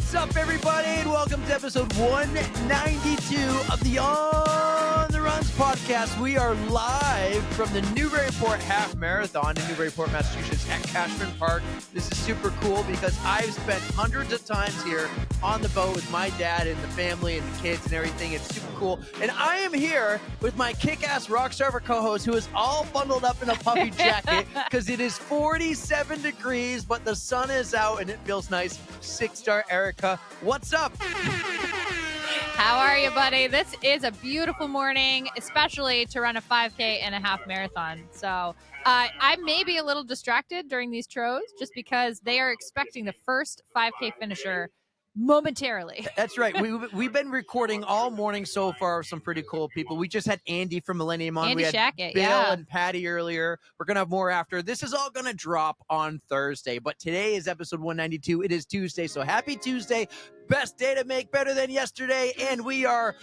What's up, everybody, and welcome to episode 192 of the On the Runs podcast. We are live from the Newburyport Half Marathon in Newburyport, Massachusetts at Cashman Park. This is super cool because I've spent hundreds of times here on the boat with my dad and the family and the kids and everything. It's super cool. And I am here with my kick-ass rock star co-host who is all bundled up in a puffy jacket because it is 47 degrees, but the sun is out and it feels nice. Six-star Erika, what's up? How are you, buddy? This is a beautiful morning, especially to run a 5K and a half marathon. So I may be a little distracted during these tros just because they are expecting the first 5K finisher momentarily. That's right. We've been recording all morning so far. Some pretty cool people. We just had Andy from Millennium on. Andy we had Shackett, Bill yeah. and Patty earlier. We're going to have more after. This is all going to drop on Thursday, but today is episode 192. It is Tuesday, so happy Tuesday. Best day to make better than yesterday, and we are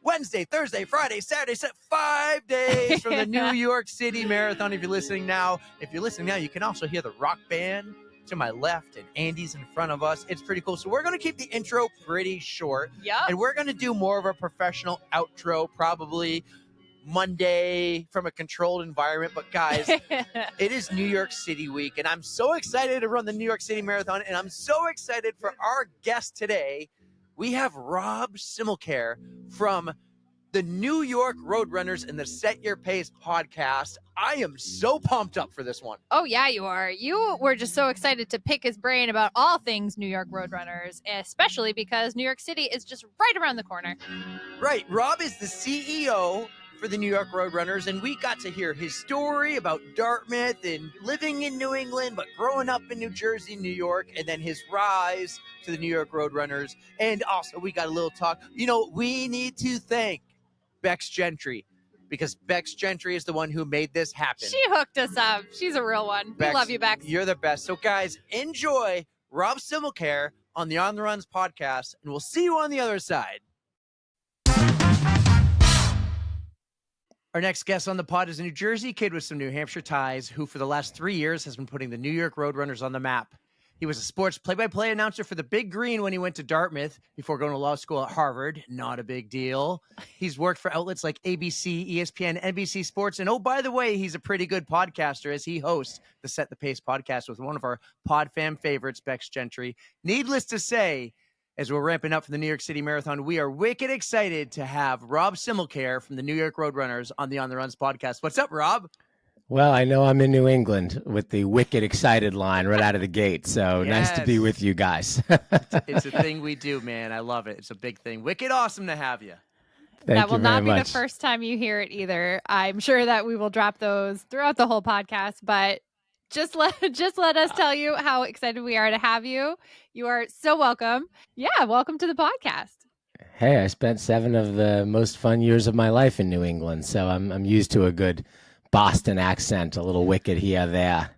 Wednesday, Thursday, Friday, Saturday, 5 days from the New York City Marathon. If you're listening now, you can also hear the rock band to my left and Andy's in front of us. It's pretty cool. So we're going to keep the intro pretty short. Yep. And we're going to do more of a professional outro probably Monday from a controlled environment. But guys, it is New York City week and I'm so excited to run the New York City Marathon, and I'm so excited for our guest today. We have Rob Simmelkjaer from the New York Roadrunners and the Set Your Pace podcast. I am so pumped up for this one. Oh, yeah, you are. You were just so excited to pick his brain about all things New York Roadrunners, especially because New York City is just right around the corner. Right. Rob is the CEO for the New York Roadrunners, and we got to hear his story about Dartmouth and living in New England, but growing up in New Jersey, New York, and then his rise to the New York Roadrunners. And also, we got a little talk. You know, we need to thank Bex Gentry, because Bex Gentry is the one who made this happen. She hooked us up. She's a real one. Bex, we love you, Bex. You're the best. So, guys, enjoy Rob Simmelkjaer on the On the Runs podcast, and we'll see you on the other side. Our next guest on the pod is a New Jersey kid with some New Hampshire ties who for the last 3 years has been putting the New York Roadrunners on the map. He was a sports play-by-play announcer for the Big Green when he went to Dartmouth before going to law school at Harvard. Not a big deal. He's worked for outlets like ABC, ESPN, NBC Sports. And oh, by the way, he's a pretty good podcaster as he hosts the Set the Pace podcast with one of our pod fam favorites, Bex Gentry. Needless to say, as we're ramping up for the New York City Marathon, we are wicked excited to have Rob Simmelkjaer from the New York Roadrunners on the On the Runs podcast. What's up, Rob? Well, I know I'm in New England with the wicked excited line right out of the gate. So Yes. Nice to be with you guys. It's a thing we do, man. I love it. It's a big thing. Wicked awesome to have you. That will not be much. the first time you hear it either. I'm sure that we will drop those throughout the whole podcast, but just let us tell you how excited we are to have you. You are so welcome. Yeah, welcome to the podcast. Hey, I spent 7 of the most fun years of my life in New England, so I'm used to a good Boston accent, a little wicked here, there.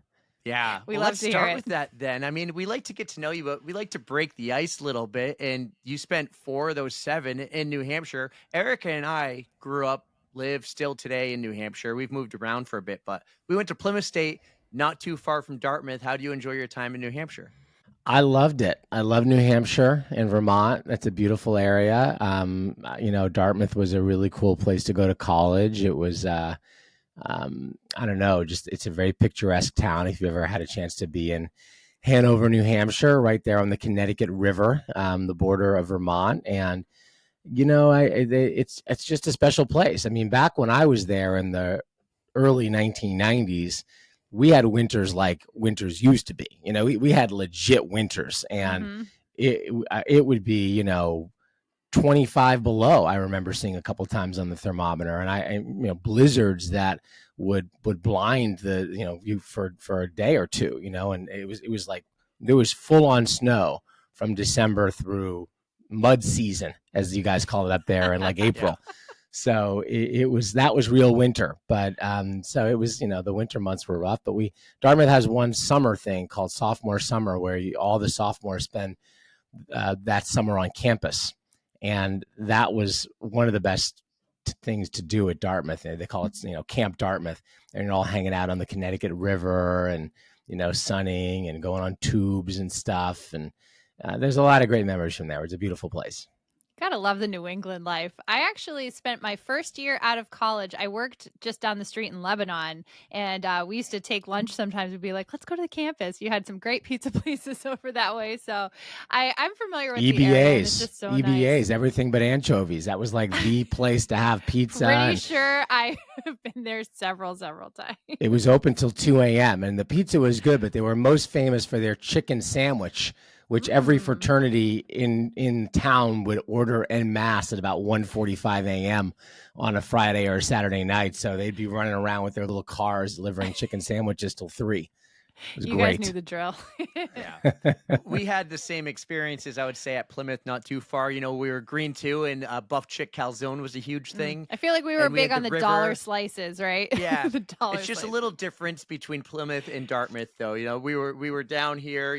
Yeah. We Well, love let's to hear start it. with that then. I mean, we like to get to know you, but we like to break the ice a little bit. And you spent 4 of those 7 in New Hampshire. Erika and I grew up, live still today in New Hampshire. We've moved around for a bit, but we went to Plymouth State, not too far from Dartmouth. How do you enjoy your time in New Hampshire? I loved it. I love New Hampshire and Vermont. That's a beautiful area. Dartmouth was a really cool place to go to college. It was, I don't know, just it's a very picturesque town. If you ever had a chance to be in Hanover, New Hampshire, right there on the Connecticut River, the border of Vermont, and it's just a special place. I mean, back when I was there in the early 1990s, we had winters like winters used to be. We had legit winters, and it would be 25 below. I remember seeing a couple times on the thermometer, and blizzards that would blind you for a day or two, and it was like there was full on snow from December through mud season, as you guys call it up there, in like April. Yeah. So that was real winter, but so it was, the winter months were rough, but Dartmouth has one summer thing called sophomore summer where all the sophomores spend that summer on campus. And that was one of the best things to do at Dartmouth. They call it, Camp Dartmouth. And you're all hanging out on the Connecticut River and, sunning and going on tubes and stuff. And there's a lot of great memories from there. It's a beautiful place. Gotta love the New England life. I actually spent my first year out of college. I worked just down the street in Lebanon, and we used to take lunch sometimes. We'd be like, let's go to the campus. You had some great pizza places over that way. So I'm familiar with the area. And it's just so nice. Everything but anchovies. That was like the place to have pizza. Pretty sure I have been there several times. It was open till 2 a.m. and the pizza was good, but they were most famous for their chicken sandwich, which every fraternity in town would order en masse at about 1:45 a.m. on a Friday or a Saturday night. So they'd be running around with their little cars delivering chicken sandwiches till 3. It was you great. guys knew the drill. Yeah. We had the same experiences, I would say, at Plymouth, not too far. We were green too, and buff chick calzone was a huge thing. I feel like we were big on the river. dollar slices, right? Yeah. The dollar It's just slices. a little difference between Plymouth and Dartmouth, though. We were down here,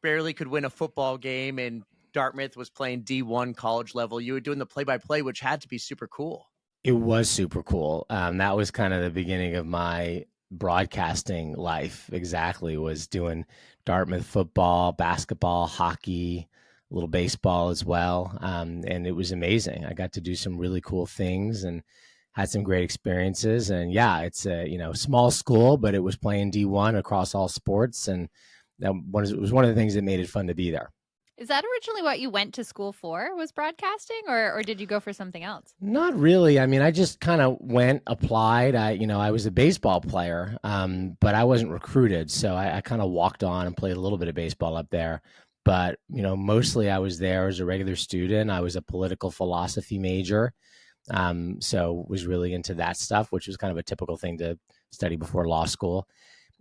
barely could win a football game, and Dartmouth was playing D1 college level. You were doing the play-by-play, which had to be super cool. It was super cool. That was kind of the beginning of my broadcasting life. Exactly, was doing Dartmouth football, basketball, hockey, a little baseball as well. And it was amazing. I got to do some really cool things and had some great experiences. And yeah, it's a small school, but it was playing D1 across all sports, and it was one of the things that made it fun to be there. Is that originally what you went to school for, was broadcasting, or did you go for something else? Not really. I mean, I just kind of applied. I was a baseball player, but I wasn't recruited. So I kind of walked on and played a little bit of baseball up there. But, mostly I was there as a regular student. I was a political philosophy major. So was really into that stuff, which was kind of a typical thing to study before law school.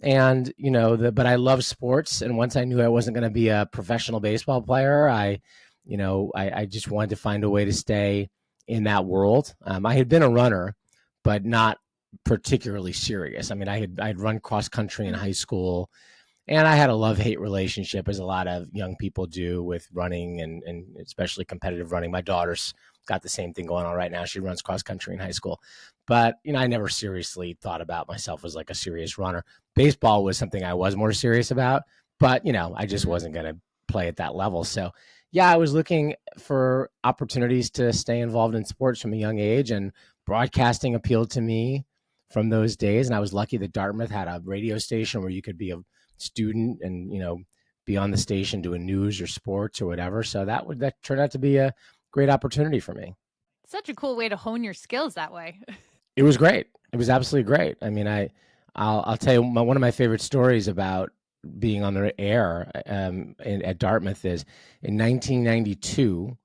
And, but I love sports. And once I knew I wasn't going to be a professional baseball player, I just wanted to find a way to stay in that world. I had been a runner, but not particularly serious. I mean, I'd run cross country in high school, and I had a love-hate relationship, as a lot of young people do, with running and especially competitive running. My daughter's got the same thing going on right now. She runs cross country in high school. But, I never seriously thought about myself as like a serious runner. Baseball was something I was more serious about, but, I just wasn't going to play at that level. So, yeah, I was looking for opportunities to stay involved in sports from a young age, and broadcasting appealed to me from those days. And I was lucky that Dartmouth had a radio station where you could be a student and, be on the station doing news or sports or whatever. So that turned out to be a great opportunity for me. Such a cool way to hone your skills that way. It was great. It was absolutely great. I mean, I'll tell you one of my favorite stories about being on the air at Dartmouth is in 1992.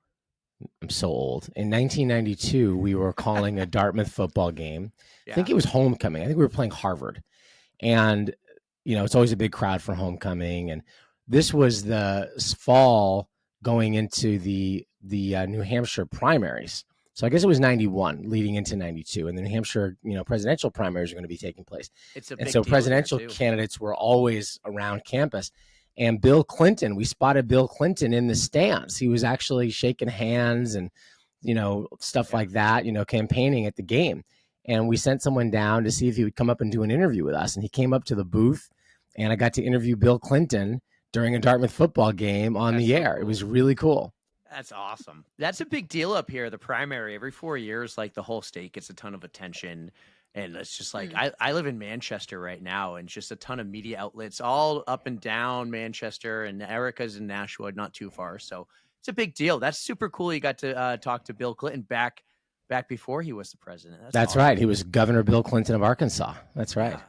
I'm so old. In 1992, we were calling a Dartmouth football game. Yeah. I think it was homecoming. I think we were playing Harvard, and it's always a big crowd for homecoming. And this was the fall going into the New Hampshire primaries. So I guess it was 91 leading into 92, and the New Hampshire, presidential primaries are going to be taking place. And so presidential candidates were always around campus. And Bill Clinton, we spotted Bill Clinton in the stands. He was actually shaking hands and, stuff like that, campaigning at the game. And we sent someone down to see if he would come up and do an interview with us. And he came up to the booth, and I got to interview Bill Clinton during a Dartmouth football game on the air. It was really cool. That's awesome. That's a big deal up here. The primary every 4 years, like the whole state gets a ton of attention. And it's just like, I live in Manchester right now, and just a ton of media outlets all up and down Manchester, and Erika's in Nashua, not too far. So it's a big deal. That's super cool. You got to talk to Bill Clinton back before he was the president. That's awesome. Right. He was Governor Bill Clinton of Arkansas. That's right. Yeah.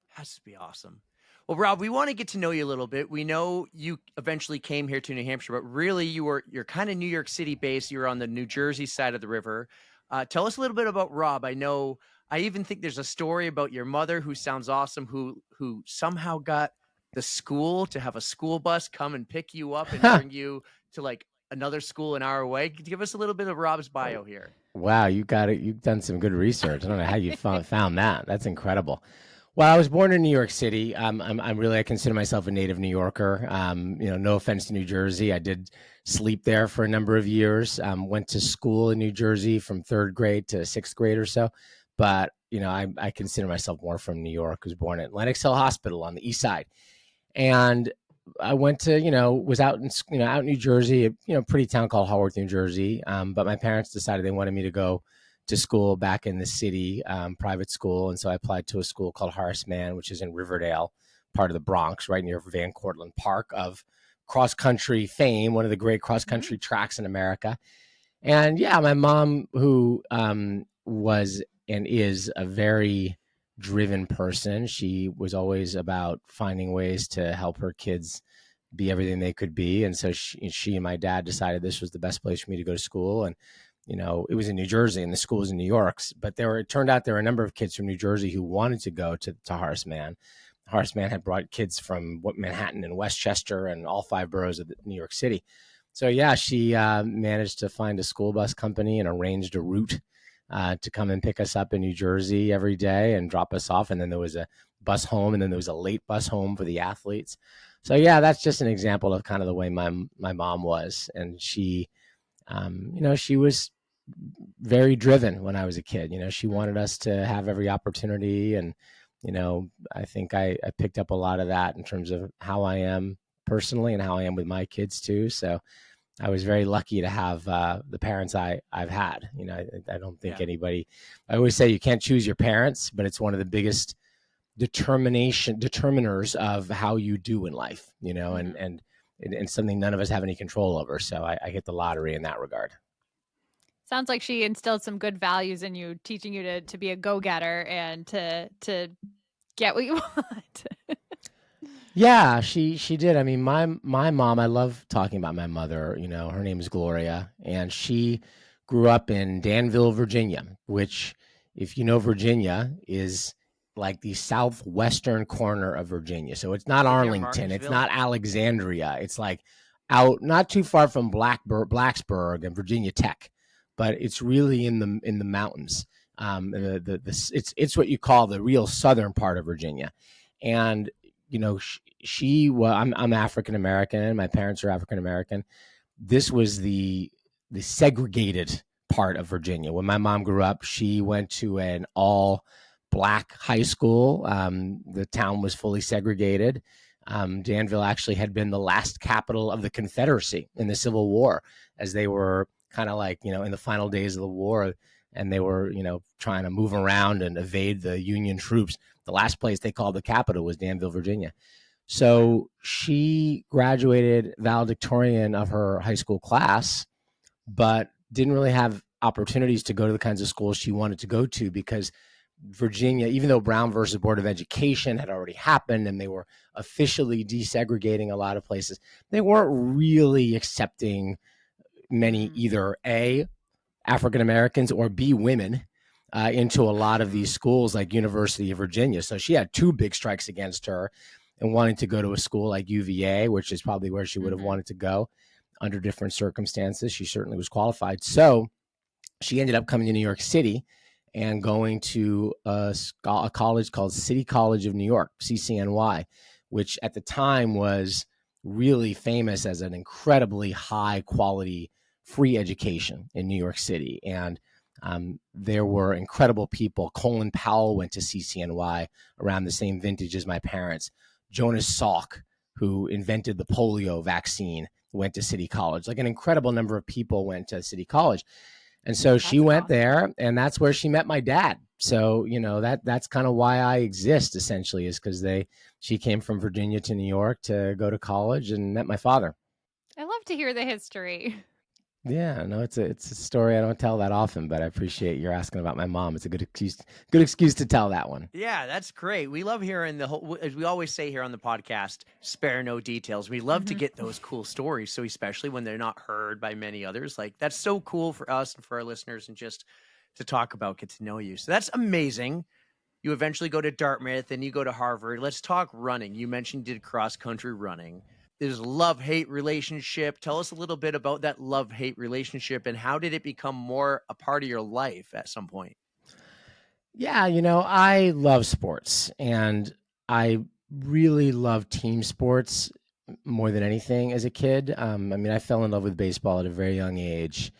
Has to be awesome. Well, Rob, we want to get to know you a little bit. We know you eventually came here to New Hampshire, but really you're kind of New York City based. You're on the New Jersey side of the river. Tell us a little bit about Rob. I even think there's a story about your mother, who sounds awesome, who somehow got the school to have a school bus come and pick you up and bring you to like another school an hour away. Give us a little bit of Rob's bio here. Wow, you got it. You've done some good research. I don't know how you found that. That's incredible. Well, I was born in New York City. I consider myself a native New Yorker. No offense to New Jersey. I did sleep there for a number of years. Went to school in New Jersey from 3rd grade to 6th grade or so. But, I consider myself more from New York. I was born at Lenox Hill Hospital on the east side. And I went to, was out out in New Jersey, pretty town called Haworth, New Jersey. But my parents decided they wanted me to go to school back in the city, private school. And so I applied to a school called Horace Mann, which is in Riverdale, part of the Bronx, right near Van Cortlandt Park, of cross country fame, one of the great cross country tracks in America. And yeah, my mom, who was and is a very driven person, she was always about finding ways to help her kids be everything they could be. And so she and my dad decided this was the best place for me to go to school. And it was in New Jersey and the school was in New York, but it turned out there were a number of kids from New Jersey who wanted to go to Horace Mann. Horace Mann had brought kids from Manhattan and Westchester and all 5 boroughs of New York City. So yeah, she managed to find a school bus company and arranged a route to come and pick us up in New Jersey every day and drop us off. And then there was a bus home, and then there was a late bus home for the athletes. So yeah, that's just an example of kind of the way my mom was. And she, she was very driven when I was a kid. She wanted us to have every opportunity. And, I think I picked up a lot of that in terms of how I am personally and how I am with my kids too. So I was very lucky to have the parents I've had. I don't think anybody, I always say you can't choose your parents, but it's one of the biggest determiners of how you do in life, and something none of us have any control over. So I hit the lottery in that regard. Sounds like she instilled some good values in you, teaching you to be a go-getter and to get what you want. Yeah, she did. I mean, my mom, I love talking about my mother. Her name is Gloria, and she grew up in Danville, Virginia, which, if you know Virginia, is like the southwestern corner of Virginia. So it's not Arlington, it's not Alexandria. It's like out not too far from Blacksburg and Virginia Tech, but it's really in the mountains. It's what you call the real southern part of Virginia, and I'm African American. My parents are African American. This was the segregated part of Virginia. When my mom grew up, she went to an all Black high school. The town was fully segregated. Danville actually had been the last capital of the Confederacy in the Civil War, as they were kind of like, in the final days of the war, and they were, trying to move around and evade the Union troops. The last place they called the capital was Danville, Virginia. So she graduated valedictorian of her high school class, but didn't really have opportunities to go to the kinds of schools she wanted to go to, because Virginia, even though Brown versus Board of Education had already happened and they were officially desegregating a lot of places, they weren't really accepting many either A, African Americans, or B, women into a lot of these schools like University of Virginia. So she had 2 big strikes against her, and wanting to go to a school like UVA, which is probably where she would have wanted to go under different circumstances. She certainly was qualified. So she ended up coming to New York City and going to a college called City College of New York, CCNY, which at the time was really famous as an incredibly high quality free education in New York City. And there were incredible people. Colin Powell went to CCNY around the same vintage as my parents. Jonas Salk, who invented the polio vaccine, went to City College. Like an incredible number of people went to City College. And so she went there, and that's where she met my dad. So, that's kind of why I exist, essentially, is because she came from Virginia to New York to go to college and met my father. I love to hear the history. Yeah, no, it's a story I don't tell that often, but I appreciate you're asking about my mom. It's a good excuse to tell that one. Yeah, that's great. We love hearing the whole, as we always say here on the podcast, spare no details. We love to get those cool stories. So especially when they're not heard by many others, like that's so cool for us and for our listeners, and just to talk about, get to know you. So that's amazing. You eventually go to Dartmouth and you go to Harvard. Let's talk running. You mentioned you did cross-country running. There's a love-hate relationship. Tell us a little bit about that love-hate relationship, and how did it become more a part of your life at some point? Yeah, I love sports, and I really love team sports more than anything as a kid. I fell in love with baseball at a very young age,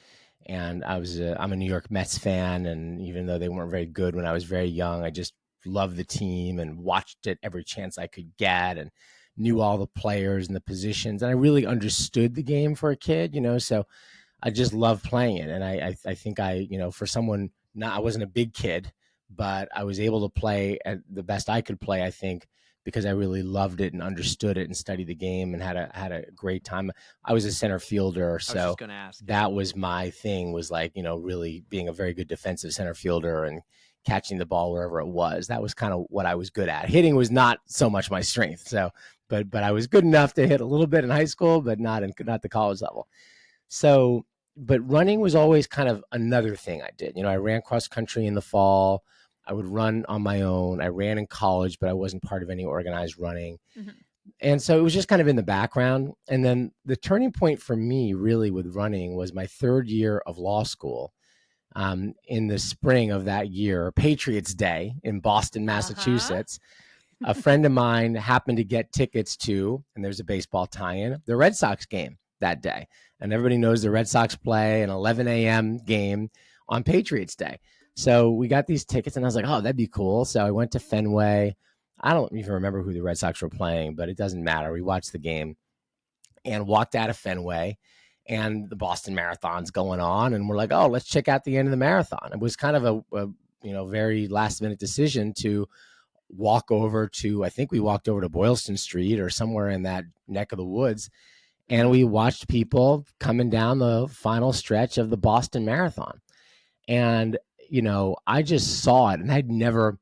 and I'm a New York Mets fan, and even though they weren't very good when I was very young, I just loved the team and watched it every chance I could get, and knew all the players and the positions, and I really understood the game for a kid, so I just love playing it. And I think for someone, I wasn't a big kid, but I was able to play at the best I could play, I think, because I really loved it and understood it and studied the game and had a great time. I was a center fielder, so I was just going to ask. that was my thing, was like, really being a very good defensive center fielder and catching the ball wherever it was. That was kind of what I was good at. Hitting was not so much my strength. So, but I was good enough to hit a little bit in high school, but not the college level. So, but running was always kind of another thing I did. I ran cross country in the fall. I would run on my own. I ran in college, but I wasn't part of any organized running. Mm-hmm. And so it was just kind of in the background. And then the turning point for me really with running was my third year of law school. In the spring of that year, Patriots Day in Boston, Massachusetts, a friend of mine happened to get tickets to, and there's a baseball tie-in, the Red Sox game that day. And everybody knows the Red Sox play an 11 a.m. game on Patriots Day. So we got these tickets, and I was like, oh, that'd be cool. So I went to Fenway. I don't even remember who the Red Sox were playing, but it doesn't matter. We watched the game and walked out of Fenway, and the Boston Marathon's going on. And we're like, oh, let's check out the end of the marathon. It was kind of a very last minute decision to walk over to, I think we walked over to Boylston Street or somewhere in that neck of the woods. And we watched people coming down the final stretch of the Boston Marathon. And, I just saw it, and I'd never,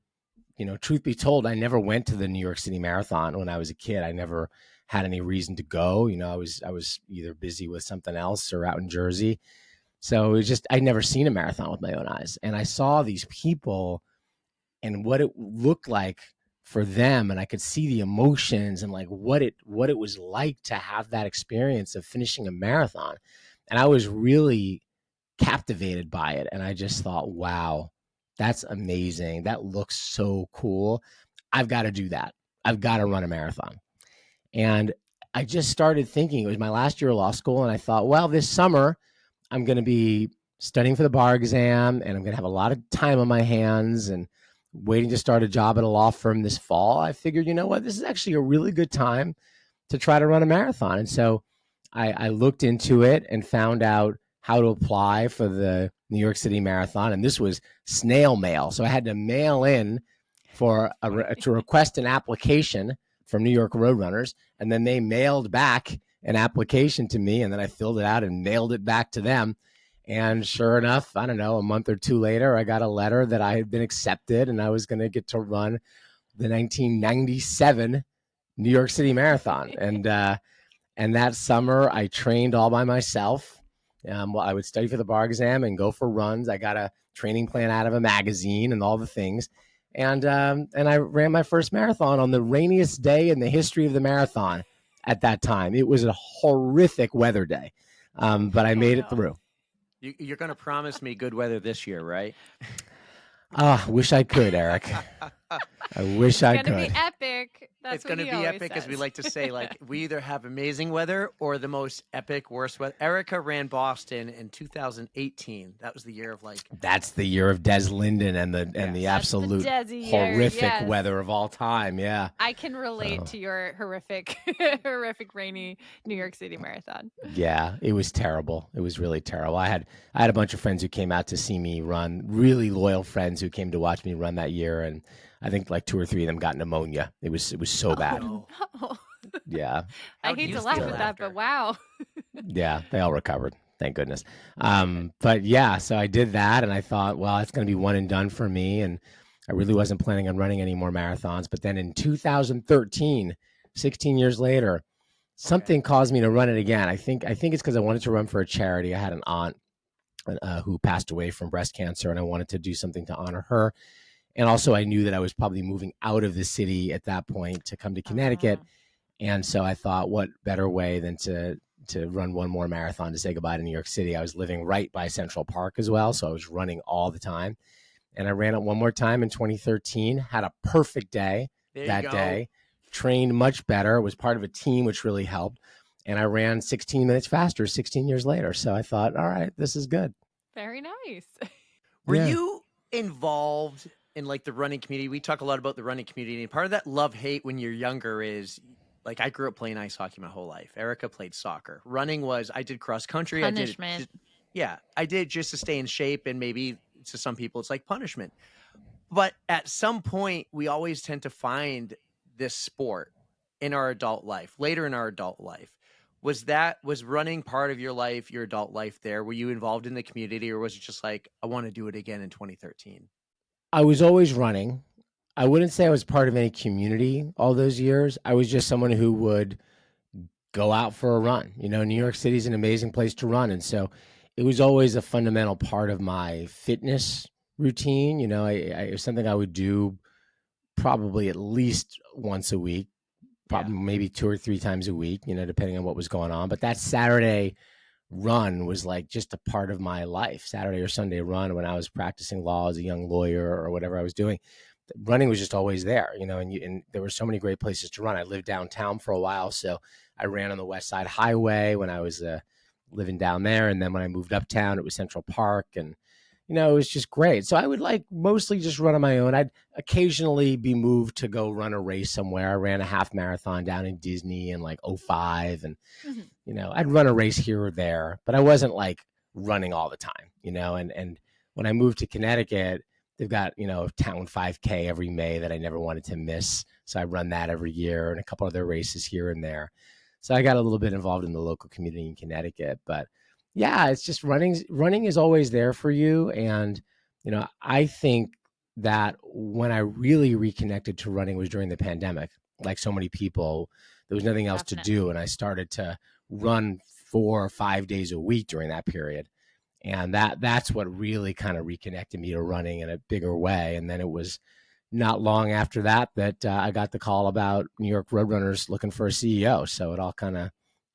truth be told, I never went to the New York City Marathon when I was a kid. I never had any reason to go. I was either busy with something else or out in Jersey. So it was just, I'd never seen a marathon with my own eyes. And I saw these people and what it looked like for them. And I could see the emotions and like what it was like to have that experience of finishing a marathon. And I was really captivated by it. And I just thought, wow, that's amazing. That looks so cool. I've got to do that. I've got to run a marathon. And I just started thinking, it was my last year of law school, and I thought, well, this summer I'm going to be studying for the bar exam, and I'm going to have a lot of time on my hands and waiting to start a job at a law firm this fall. I figured, you know what, this is actually a really good time to try to run a marathon. And so I looked into it and found out how to apply for the New York City Marathon. And this was snail mail. So I had to mail in to request an application from New York Roadrunners, and then they mailed back an application to me, and then I filled it out and mailed it back to them. And sure enough, I don't know, a month or two later, I got a letter that I had been accepted, and I was going to get to run the 1997 New York City Marathon. And that summer, I trained all by myself. I would study for the bar exam and go for runs. I got a training plan out of a magazine and all the things. And I ran my first marathon on the rainiest day in the history of the marathon at that time. It was a horrific weather day, but I made it through. You're going to promise me good weather this year, right? Wish I could, Eric. I wish I could. It's going to be epic. It's going to be epic, as we like to say. Like, we either have amazing weather or the most epic, worst weather. Erika ran Boston in 2018. That was the year of That's the year of Des Linden and the absolute horrific weather of all time. Yeah, I can relate to your horrific rainy New York City Marathon. Yeah, it was terrible. It was really terrible. I had a bunch of friends who came out to see me run. Really loyal friends who came to watch me run that year, and I think 2 or 3 of them got pneumonia. It was so bad. No. Yeah. I hate to laugh at that, but wow. Yeah, they all recovered. Thank goodness. But yeah, so I did that, and I thought, well, it's going to be one and done for me. And I really wasn't planning on running any more marathons. But then in 2013, 16 years later, something caused me to run it again. I think it's because I wanted to run for a charity. I had an aunt who passed away from breast cancer, and I wanted to do something to honor her. And also I knew that I was probably moving out of the city at that point to come to Connecticut. And so I thought, what better way than to run one more marathon to say goodbye to New York City. I was living right by Central Park as well, so I was running all the time. And I ran it one more time in 2013, had a perfect day that day, trained much better, was part of a team, which really helped. And I ran 16 minutes faster 16 years later. So I thought, all right, this is good. Very nice. Were you involved in the running community? We talk a lot about the running community, and part of that love-hate when you're younger is like I grew up playing ice hockey my whole life. Erika played soccer. Running was, I did cross country. Punishment. I did just to stay in shape. And maybe to some people, it's like punishment. But at some point, we always tend to find this sport in our adult life, later in our adult life. Was running part of your life, your adult life there? Were you involved in the community, or was it just like, I want to do it again in 2013? I was always running. I wouldn't say I was part of any community all those years. I was just someone who would go out for a run. New York City is an amazing place to run. And so it was always a fundamental part of my fitness routine. It was something I would do probably at least once a week, probably maybe 2 or 3 times a week, depending on what was going on. But that Saturday run was like just a part of my life. Saturday or Sunday run when I was practicing law as a young lawyer or whatever I was doing. Running was just always there, and there were so many great places to run. I lived downtown for a while, so I ran on the West Side Highway when I was living down there. And then when I moved uptown, it was Central Park, and, it was just great. So I would like mostly just run on my own. I'd occasionally be moved to go run a race somewhere. I ran a half marathon down in Disney in like 2005. And, I'd run a race here or there, but I wasn't like running all the time, and when I moved to Connecticut, they've got, a town 5K every May that I never wanted to miss. So I run that every year and a couple other races here and there. So I got a little bit involved in the local community in Connecticut. But yeah, it's just running is always there for you. And, I think that when I really reconnected to running was during the pandemic. Like so many people, there was nothing else to do. And I started to run 4 or 5 days a week during that period. And that's what really kind of reconnected me to running in a bigger way. And then it was not long after that I got the call about New York Roadrunners looking for a CEO. So it all kind of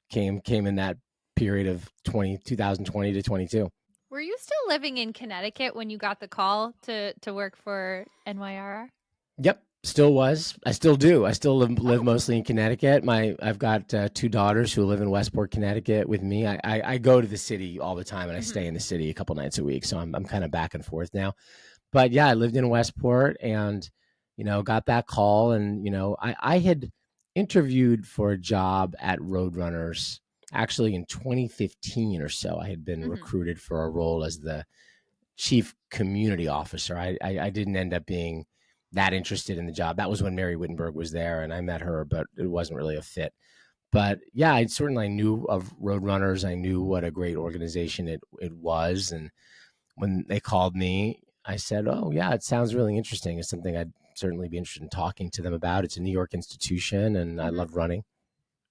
came in that period of 2020 to 22. Were you still living in Connecticut when you got the call to work for NYRR? Yep. Still was. I still do. I still live mostly in Connecticut. I've got 2 daughters who live in Westport, Connecticut with me. I go to the city all the time, and I stay in the city a couple nights a week. So I'm kind of back and forth now. But yeah, I lived in Westport and, got that call. And, I had interviewed for a job at Roadrunners actually in 2015 or so. I had been recruited for a role as the chief community officer. I didn't end up being that interested in the job. That was when Mary Wittenberg was there and I met her, but it wasn't really a fit. But yeah, I certainly knew of Roadrunners. I knew what a great organization it was. And when they called me, I said, oh yeah, it sounds really interesting. It's something I'd certainly be interested in talking to them about. It's a New York institution and I love running.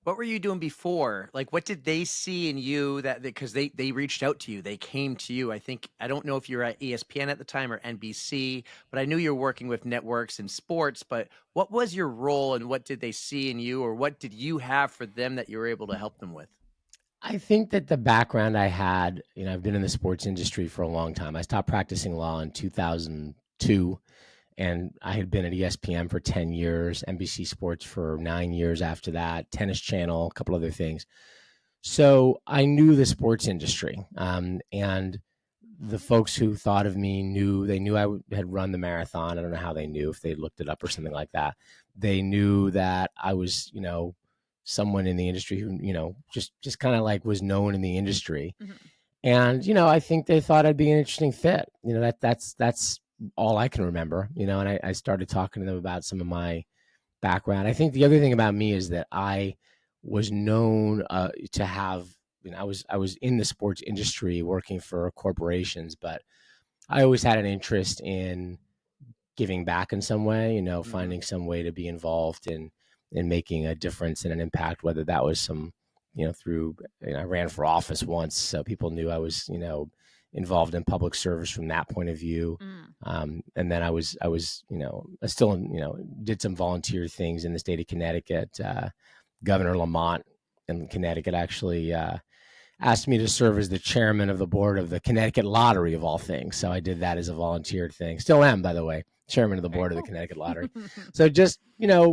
What were you doing before? Like, what did they see in you because they reached out to you, they came to you? I don't know if you were at ESPN at the time or NBC, but I knew you were working with networks and sports. But what was your role and what did they see in you, or what did you have for them that you were able to help them with? I think that the background I had, I've been in the sports industry for a long time. I stopped practicing law in 2002. And I had been at ESPN for 10 years, NBC Sports for 9 years after that, Tennis Channel, a couple other things. So I knew the sports industry. And the folks who thought of me knew I had run the marathon. I don't know how they knew, if they looked it up or something like that. They knew that I was, someone in the industry who, just kind of like was known in the industry. And, I think they thought I'd be an interesting fit. That's all I can remember, and I started talking to them about some of my background. I think the other thing about me is that I was known to have, I was in the sports industry working for corporations, but I always had an interest in giving back in some way, finding some way to be involved in making a difference and an impact, whether that was some, through, I ran for office once, so people knew I was, involved in public service from that point of view. And then I was, I still, did some volunteer things in the state of Connecticut. Governor Lamont in Connecticut actually asked me to serve as the chairman of the board of the Connecticut Lottery, of all things. So I did that as a volunteer thing. Still am, by the way, chairman of the board of the Connecticut Lottery. So just,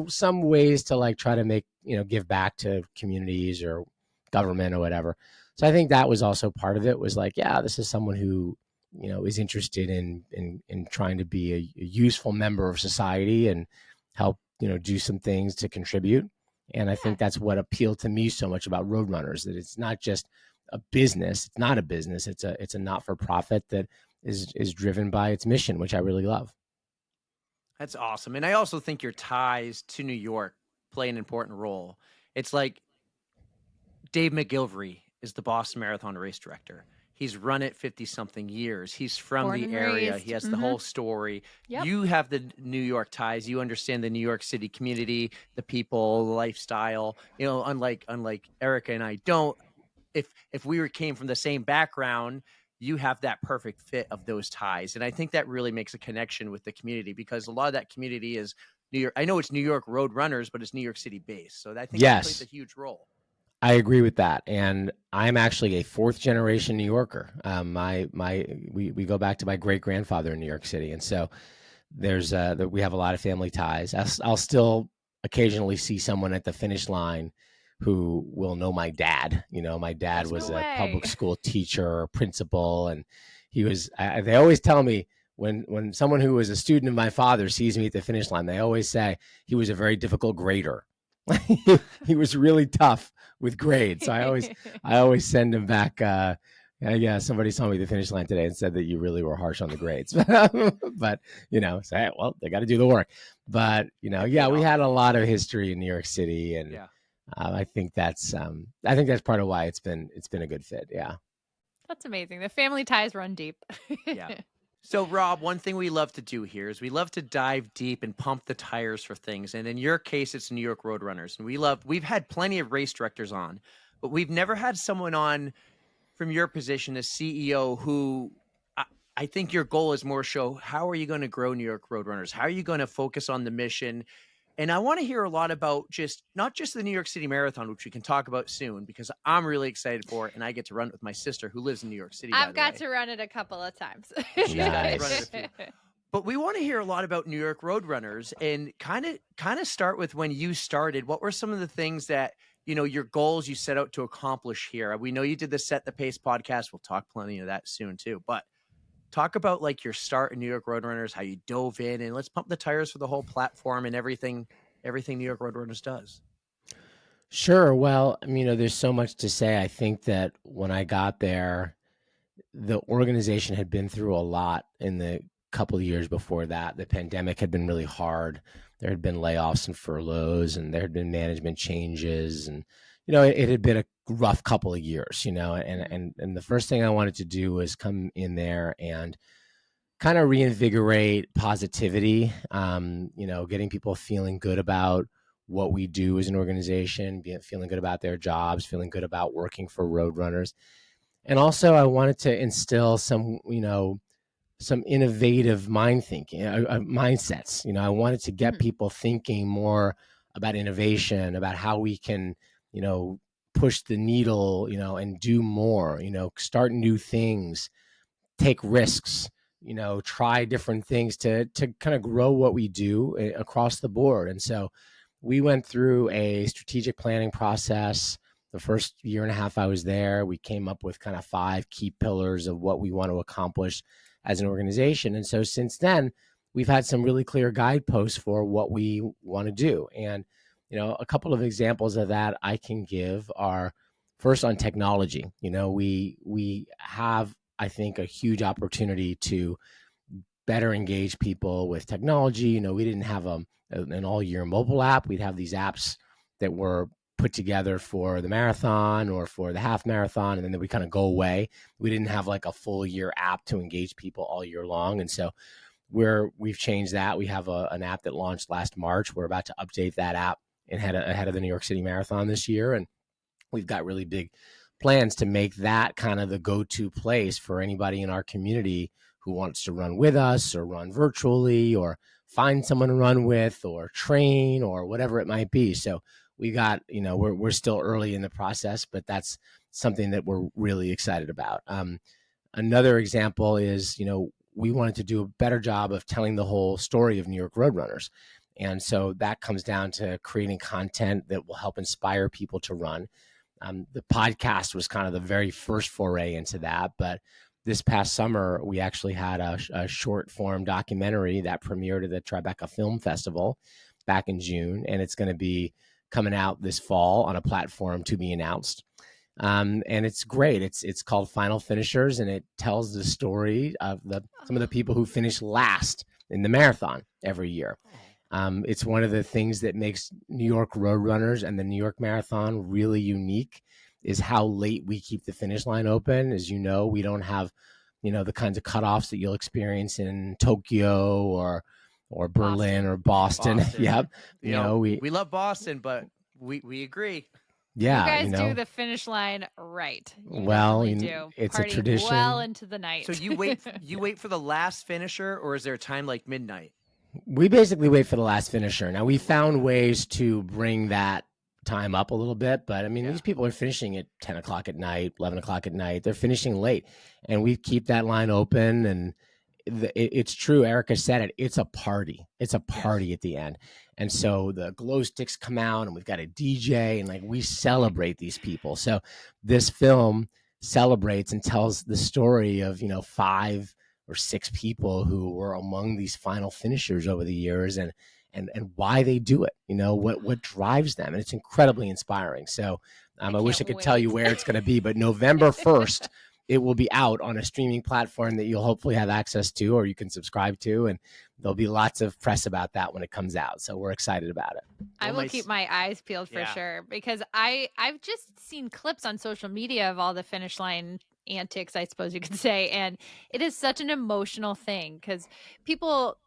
some ways to like try to make, give back to communities or government or whatever. So I think that was also part of it, was like, yeah, this is someone who, is interested in trying to be a useful member of society and help, do some things to contribute. And I think that's what appealed to me so much about Roadrunners, that it's not just a business. It's not a business. It's a not-for-profit that is driven by its mission, which I really love. That's awesome. And I also think your ties to New York play an important role. It's like Dave McGilvery is the Boston Marathon race director. He's run it 50-something years. He's from Born the and area. raised. He has the whole story. Yep. You have the New York ties. You understand the New York City community, the people, the lifestyle. You know, unlike Erika and I don't. If we came from the same background, you have that perfect fit of those ties. And I think that really makes a connection with the community, because a lot of that community is New York. I know it's New York Roadrunners, but it's New York City based. So I think that plays a huge role. I agree with that, and I'm actually a fourth generation New Yorker. We go back to my great grandfather in New York City, and so we have a lot of family ties. I'll still occasionally see someone at the finish line who will know my dad. You know, my dad was a public school teacher or principal, and he was. They always tell me when someone who was a student of my father sees me at the finish line, they always say he was a very difficult grader. He was really tough with grades. So I always send him back. Yeah, somebody saw me at the finish line today and said that you really were harsh on the grades. But you know, say, well, they got to do the work. But you know, yeah, we had a lot of history in New York City, and I think that's part of why it's been a good fit. Yeah, that's amazing. The family ties run deep. Yeah. So, Rob, one thing we love to do here is we love to dive deep and pump the tires for things. And in your case, it's New York Roadrunners. And we've had plenty of race directors on, but we've never had someone on from your position as CEO who I think your goal is more show, how are you going to grow New York Roadrunners? How are you going to focus on the mission? And I want to hear a lot about not just the New York City Marathon, which we can talk about soon, because I'm really excited for it, and I get to run it with my sister who lives in New York City. I've got to run it a couple of times. Nice. But we want to hear a lot about New York Roadrunners, and kind of start with when you started. What were some of the things that, you know, your goals you set out to accomplish here? We know you did the Set the Pace podcast. We'll talk plenty of that soon too, but talk about like your start in New York Roadrunners, how you dove in, and let's pump the tires for the whole platform and everything New York Roadrunners does. Sure. Well, you know, there's so much to say. I think that when I got there, the organization had been through a lot in the couple of years before that. The pandemic had been really hard. There had been layoffs and furloughs, and there had been management changes, and you know, it had been a rough couple of years, you know, and the first thing I wanted to do was come in there and kind of reinvigorate positivity, you know, getting people feeling good about what we do as an organization, feeling good about their jobs, feeling good about working for Roadrunners. And also I wanted to instill some, you know, some innovative mindsets. You know, I wanted to get people thinking more about innovation, about how we can, you know, push the needle, you know, and do more, you know, start new things, take risks, you know, try different things to kind of grow what we do across the board. And so we went through a strategic planning process. The first year and a half I was there, we came up with kind of 5 key pillars of what we want to accomplish as an organization. And so since then, we've had some really clear guideposts for what we want to do. And, you know, a couple of examples of that I can give are first on technology. You know, we have, I think, a huge opportunity to better engage people with technology. You know, we didn't have an all-year mobile app. We'd have these apps that were put together for the marathon or for the half marathon, and then we kind of go away. We didn't have like a full year app to engage people all year long. And so we've changed that. We have an app that launched last March. We're about to update that app and ahead of the New York City Marathon this year. And we've got really big plans to make that kind of the go-to place for anybody in our community who wants to run with us or run virtually or find someone to run with or train or whatever it might be. So we got, you know, we're still early in the process, but that's something that we're really excited about. Another example is, you know, we wanted to do a better job of telling the whole story of New York Roadrunners. And so that comes down to creating content that will help inspire people to run. The podcast was kind of the very first foray into that. But this past summer, we actually had a short form documentary that premiered at the Tribeca Film Festival back in June. And it's going to be coming out this fall on a platform to be announced. And it's great. It's called Final Finishers, and it tells the story of some of the people who finish last in the marathon every year. It's one of the things that makes New York Roadrunners and the New York Marathon really unique is how late we keep the finish line open. As you know, we don't have, the kinds of cutoffs that you'll experience in Tokyo or Berlin or Boston. Yep. We love Boston, but we agree. Yeah, you guys do the finish line right. It's Party a tradition. well into the night. So you wait for the last finisher, or is there a time like midnight? We basically wait for the last finisher. Now, we found ways to bring that time up a little bit, but I mean, these people are finishing at 10 o'clock at night, 11 o'clock at night. They're finishing late, and we keep that line open. And it's true. Erika said it. It's a party. It's a party at the end. And so the glow sticks come out, and we've got a DJ, and we celebrate these people. So this film celebrates and tells the story of, 5 or 6 people who were among these final finishers over the years, and why they do it, what drives them. And it's incredibly inspiring. So I wish I could tell you where it's going to be, but November 1st, it will be out on a streaming platform that you'll hopefully have access to, or you can subscribe to. And there'll be lots of press about that when it comes out. So we're excited about it. I will keep my eyes peeled for sure, because I've just seen clips on social media of all the finish line antics, I suppose you could say. And it is such an emotional thing because people,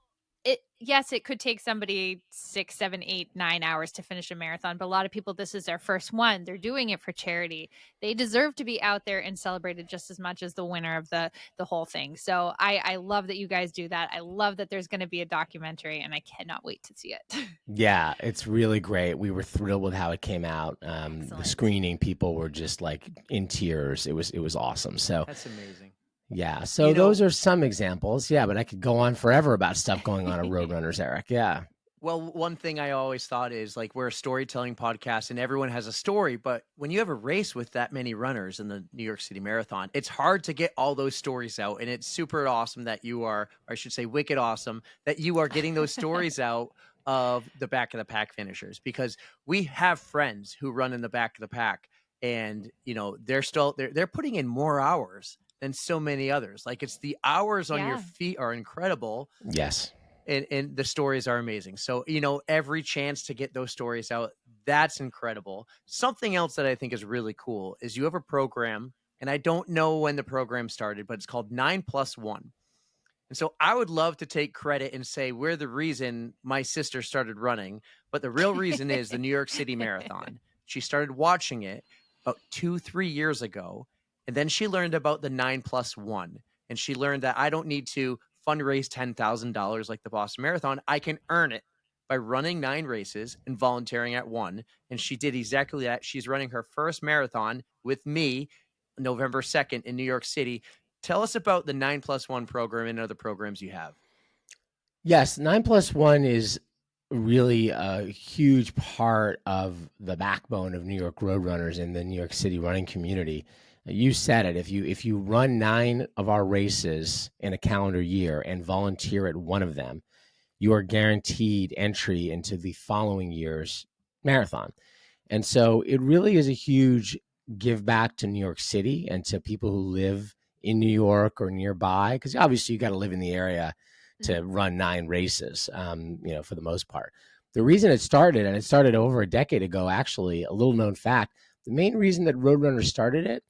it could take somebody 6, 7, 8, 9 hours to finish a marathon, but a lot of people, this is their first one. They're doing it for charity. They deserve to be out there and celebrated just as much as the winner of the whole thing. So I love that you guys do that. I love that there's going to be a documentary, and I cannot wait to see it. Yeah, it's really great. We were thrilled with how it came out. The screening, people were just in tears. It was awesome. So that's amazing. Yeah. So those are some examples. Yeah. But I could go on forever about stuff going on at Roadrunners, Eric. Yeah. Well, one thing I always thought is we're a storytelling podcast and everyone has a story. But when you have a race with that many runners in the New York City Marathon, it's hard to get all those stories out. And it's super awesome that you are, or I should say wicked awesome, that you are getting those stories out of the back of the pack finishers, because we have friends who run in the back of the pack, and, they're putting in more hours than so many others. It's the hours on your feet are incredible. Yes. And the stories are amazing. So, every chance to get those stories out, that's incredible. Something else that I think is really cool is you have a program, and I don't know when the program started, but it's called 9+1. And so I would love to take credit and say we're the reason my sister started running, but the real reason is the New York City Marathon. She started watching it about 2-3 years ago. And then she learned about the 9+1, and she learned that I don't need to fundraise $10,000 like the Boston Marathon. I can earn it by running 9 races and volunteering at 1. And she did exactly that. She's running her first marathon with me November 2nd in New York City. Tell us about the 9+1 program and other programs you have. Yes, 9+1 is really a huge part of the backbone of New York Roadrunners and the New York City running community. You said it. If you run 9 of our races in a calendar year and volunteer at one of them, you are guaranteed entry into the following year's marathon. And so it really is a huge give back to New York City and to people who live in New York or nearby, because obviously you got to live in the area to run 9 races, for the most part. The reason it started, and it started over a decade ago, actually, a little known fact, the main reason that Roadrunners started it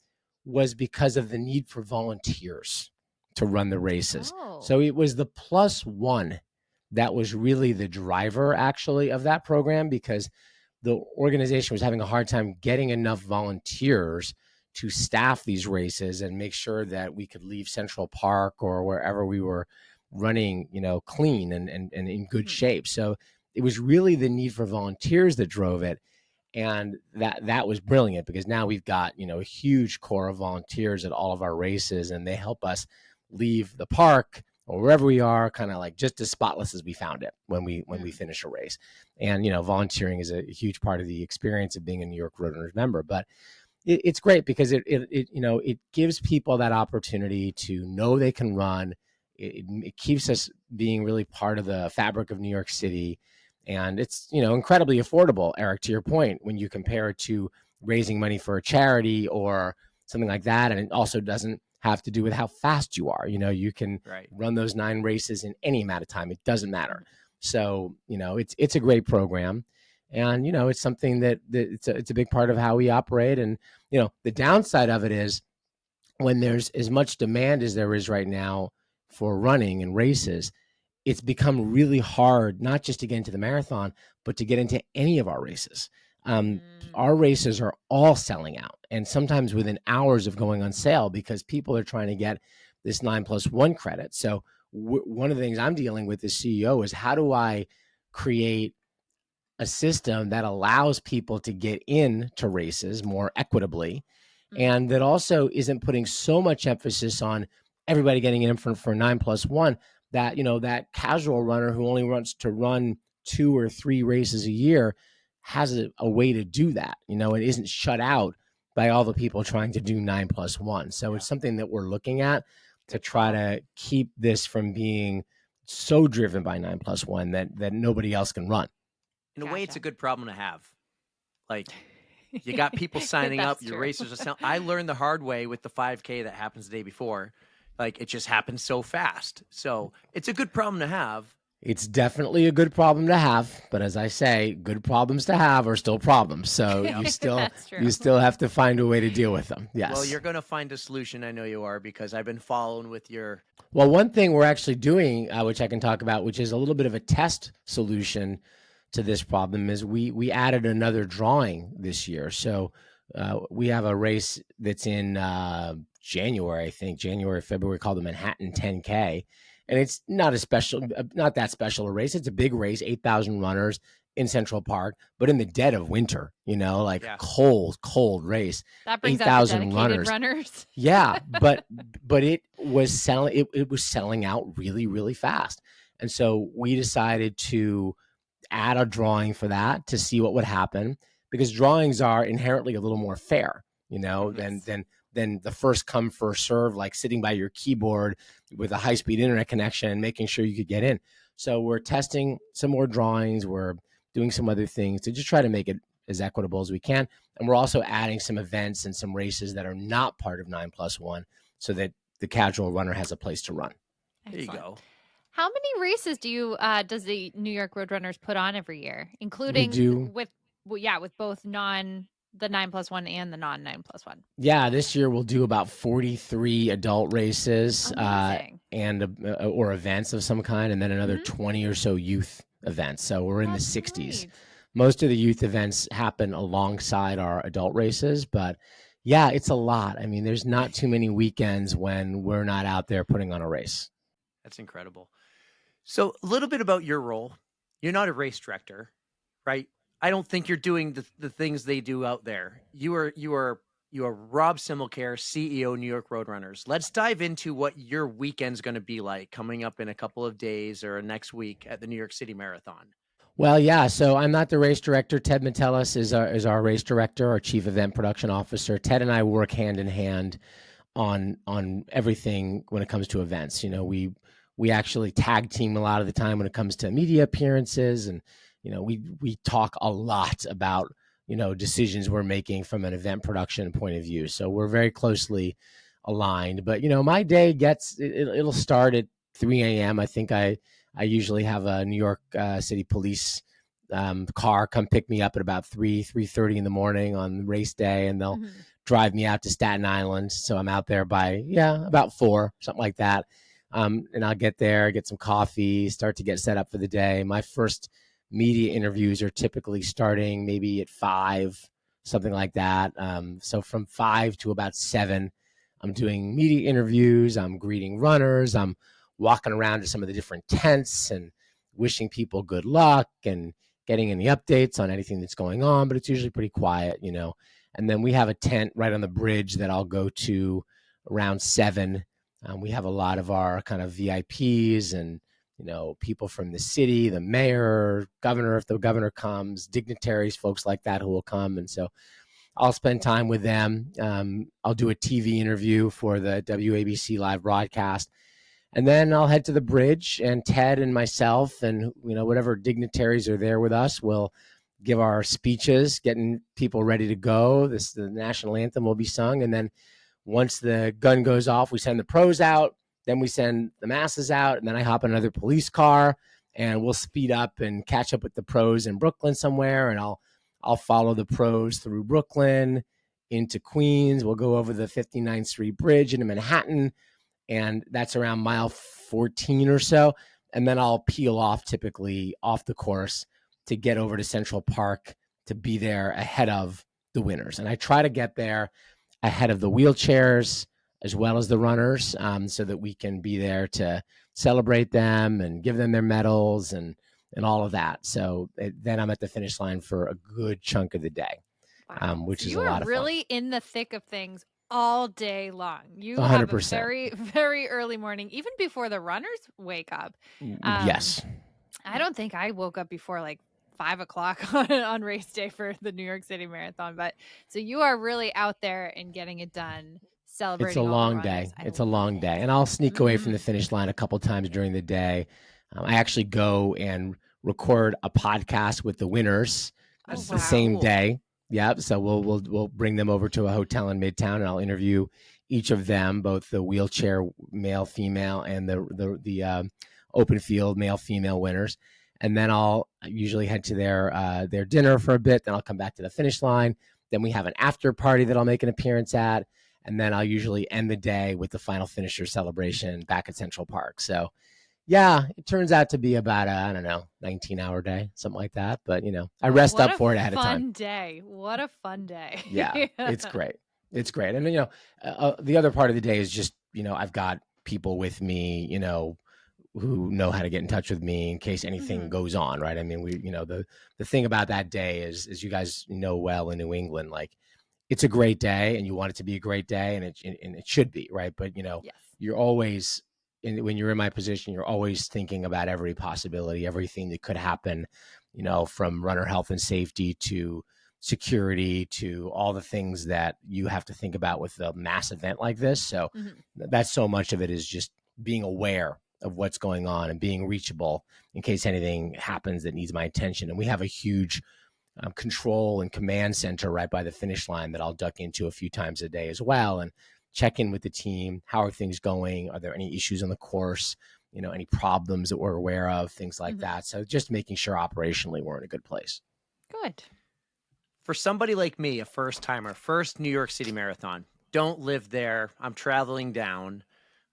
was because of the need for volunteers to run the races. Oh. So it was the +1 that was really the driver, actually, of that program, because the organization was having a hard time getting enough volunteers to staff these races and make sure that we could leave Central Park or wherever we were running, clean and in good shape. So it was really the need for volunteers that drove it. And that was brilliant, because now we've got, a huge core of volunteers at all of our races, and they help us leave the park or wherever we are kind of just as spotless as we found it when we finish a race. And, volunteering is a huge part of the experience of being a New York Roadrunners member. But it's great because it gives people that opportunity to know they can run. It keeps us being really part of the fabric of New York City. And it's, incredibly affordable, Eric, to your point, when you compare it to raising money for a charity or something like that. And it also doesn't have to do with how fast you are. You can run those 9 races in any amount of time. It doesn't matter. So, it's a great program. And, it's something that it's a big part of how we operate. And, the downside of it is when there's as much demand as there is right now for running and races, it's become really hard, not just to get into the marathon, but to get into any of our races. Our races are all selling out, and sometimes within hours of going on sale, because people are trying to get this 9+1 credit. So one of the things I'm dealing with as CEO is, how do I create a system that allows people to get into races more equitably, and that also isn't putting so much emphasis on everybody getting in for 9+1, that, that casual runner who only wants to run 2 or 3 races a year has a way to do that, and isn't shut out by all the people trying to do 9+1. So it's something that we're looking at to try to keep this from being so driven by 9+1 that nobody else can run. In a way, it's a good problem to have. Like, you got people signing up, your racers are selling. I learned the hard way with the 5K that happens the day before. Like, it just happens so fast. So it's a good problem to have. It's definitely a good problem to have, but as I say, good problems to have are still problems. So you still have to find a way to deal with them. Yes. Well, you're going to find a solution. I know you are, because I've been following with your. Well, one thing we're actually doing, which I can talk about, which is a little bit of a test solution to this problem, is we added another drawing this year. So we have a race that's in January, I think, February, called the Manhattan 10K. And it's not that special a race. It's a big race, 8,000 runners in Central Park, but in the dead of winter, cold race. That brings out the dedicated runners. Yeah, but it was selling. It was selling out really, really fast, and so we decided to add a drawing for that to see what would happen, because drawings are inherently a little more fair, than the first come first serve, like sitting by your keyboard with a high-speed internet connection and making sure you could get in. So we're testing some more drawings. We're doing some other things to just try to make it as equitable as we can. And we're also adding some events and some races that are not part of 9+1, so that the casual runner has a place to run. There you go. How many races does the New York Roadrunners put on every year, including with both the 9+1 and the non 9+1? Yeah, this year we'll do about 43 adult races or events of some kind, and then another 20 or so youth events. So we're in the 60s. Great. Most of the youth events happen alongside our adult races, but yeah, it's a lot. I mean, there's not too many weekends when we're not out there putting on a race. That's incredible. So a little bit about your role. You're not a race director, right? I don't think you're doing the things they do out there. You are Rob Simmelkjaer, CEO, New York Roadrunners. Let's dive into what your weekend's going to be like coming up in a couple of days or next week at the New York City Marathon. Well, yeah. So I'm not the race director. Ted Metellus is our race director, our chief event production officer. Ted and I work hand in hand on everything when it comes to events. We actually tag team a lot of the time when it comes to media appearances, and we talk a lot about decisions we're making from an event production point of view. So we're very closely aligned. But my day it'll start at 3 a.m. I think I usually have a New York City police car come pick me up at about 3:30 in the morning on race day, and they'll drive me out to Staten Island. So I'm out there by about 4, something like that. And I'll get there, get some coffee, start to get set up for the day. My first media interviews are typically starting maybe at 5, something like that. So from 5 to about 7, I'm doing media interviews. I'm greeting runners. I'm walking around to some of the different tents and wishing people good luck and getting any updates on anything that's going on. But it's usually pretty quiet, And then we have a tent right on the bridge that I'll go to around 7. We have a lot of our kind of VIPs and, people from the city, the mayor, governor, if the governor comes, dignitaries, folks like that who will come. And so I'll spend time with them. I'll do a TV interview for the WABC live broadcast. And then I'll head to the bridge, and Ted and myself and, whatever dignitaries are there with us will give our speeches, getting people ready to go. The national anthem will be sung. And then once the gun goes off, we send the pros out, then we send the masses out, and then I hop in another police car and we'll speed up and catch up with the pros in Brooklyn somewhere. And I'll follow the pros through Brooklyn into Queens. We'll go over the 59th Street Bridge into Manhattan, and that's around mile 14 or so. And then I'll peel off, typically off the course, to get over to Central Park to be there ahead of the winners. And I try to get there ahead of the wheelchairs as well as the runners, so that we can be there to celebrate them and give them their medals and all of that. So then I'm at the finish line for a good chunk of the day, which is a lot of fun. You are really in the thick of things all day long. You 100%. have a very, very early morning, even before the runners wake up. Yes. I don't think I woke up before like 5 o'clock on race day for the New York City Marathon. But so you are really out there and getting it done, celebrating. It's a long day. It's a long day. And I'll sneak away from the finish line a couple times during the day. I actually go and record a podcast with the winners the same day. Yep. So we'll bring them over to a hotel in Midtown, and I'll interview each of them, both the wheelchair male, female, and the open field male, female winners. And then I'll usually head to their dinner for a bit. Then I'll come back to the finish line. Then we have an after party that I'll make an appearance at. And then I'll usually end the day with the final finisher celebration back at Central Park. So yeah, it turns out to be about a, 19-hour day, something like that. But, I rest up for it ahead of time. What a fun day. Yeah, it's great. It's great. And, the other part of the day is just, I've got people with me, who know how to get in touch with me in case anything goes on, right? I mean, the thing about that day is you guys know well in New England, like, it's a great day and you want it to be a great day, and it should be, right? But, yes. You're always, when you're in my position, you're always thinking about every possibility, everything that could happen, from runner health and safety to security to all the things that you have to think about with a mass event like this. So that's so much of it is just being aware of what's going on and being reachable in case anything happens that needs my attention. And we have a huge control and command center right by the finish line that I'll duck into a few times a day as well, and check in with the team. How are things going? Are there any issues on the course? Any problems that we're aware of, things like that. So just making sure operationally we're in a good place. Good. For somebody like me, a first timer, first New York City Marathon, don't live there. I'm traveling down.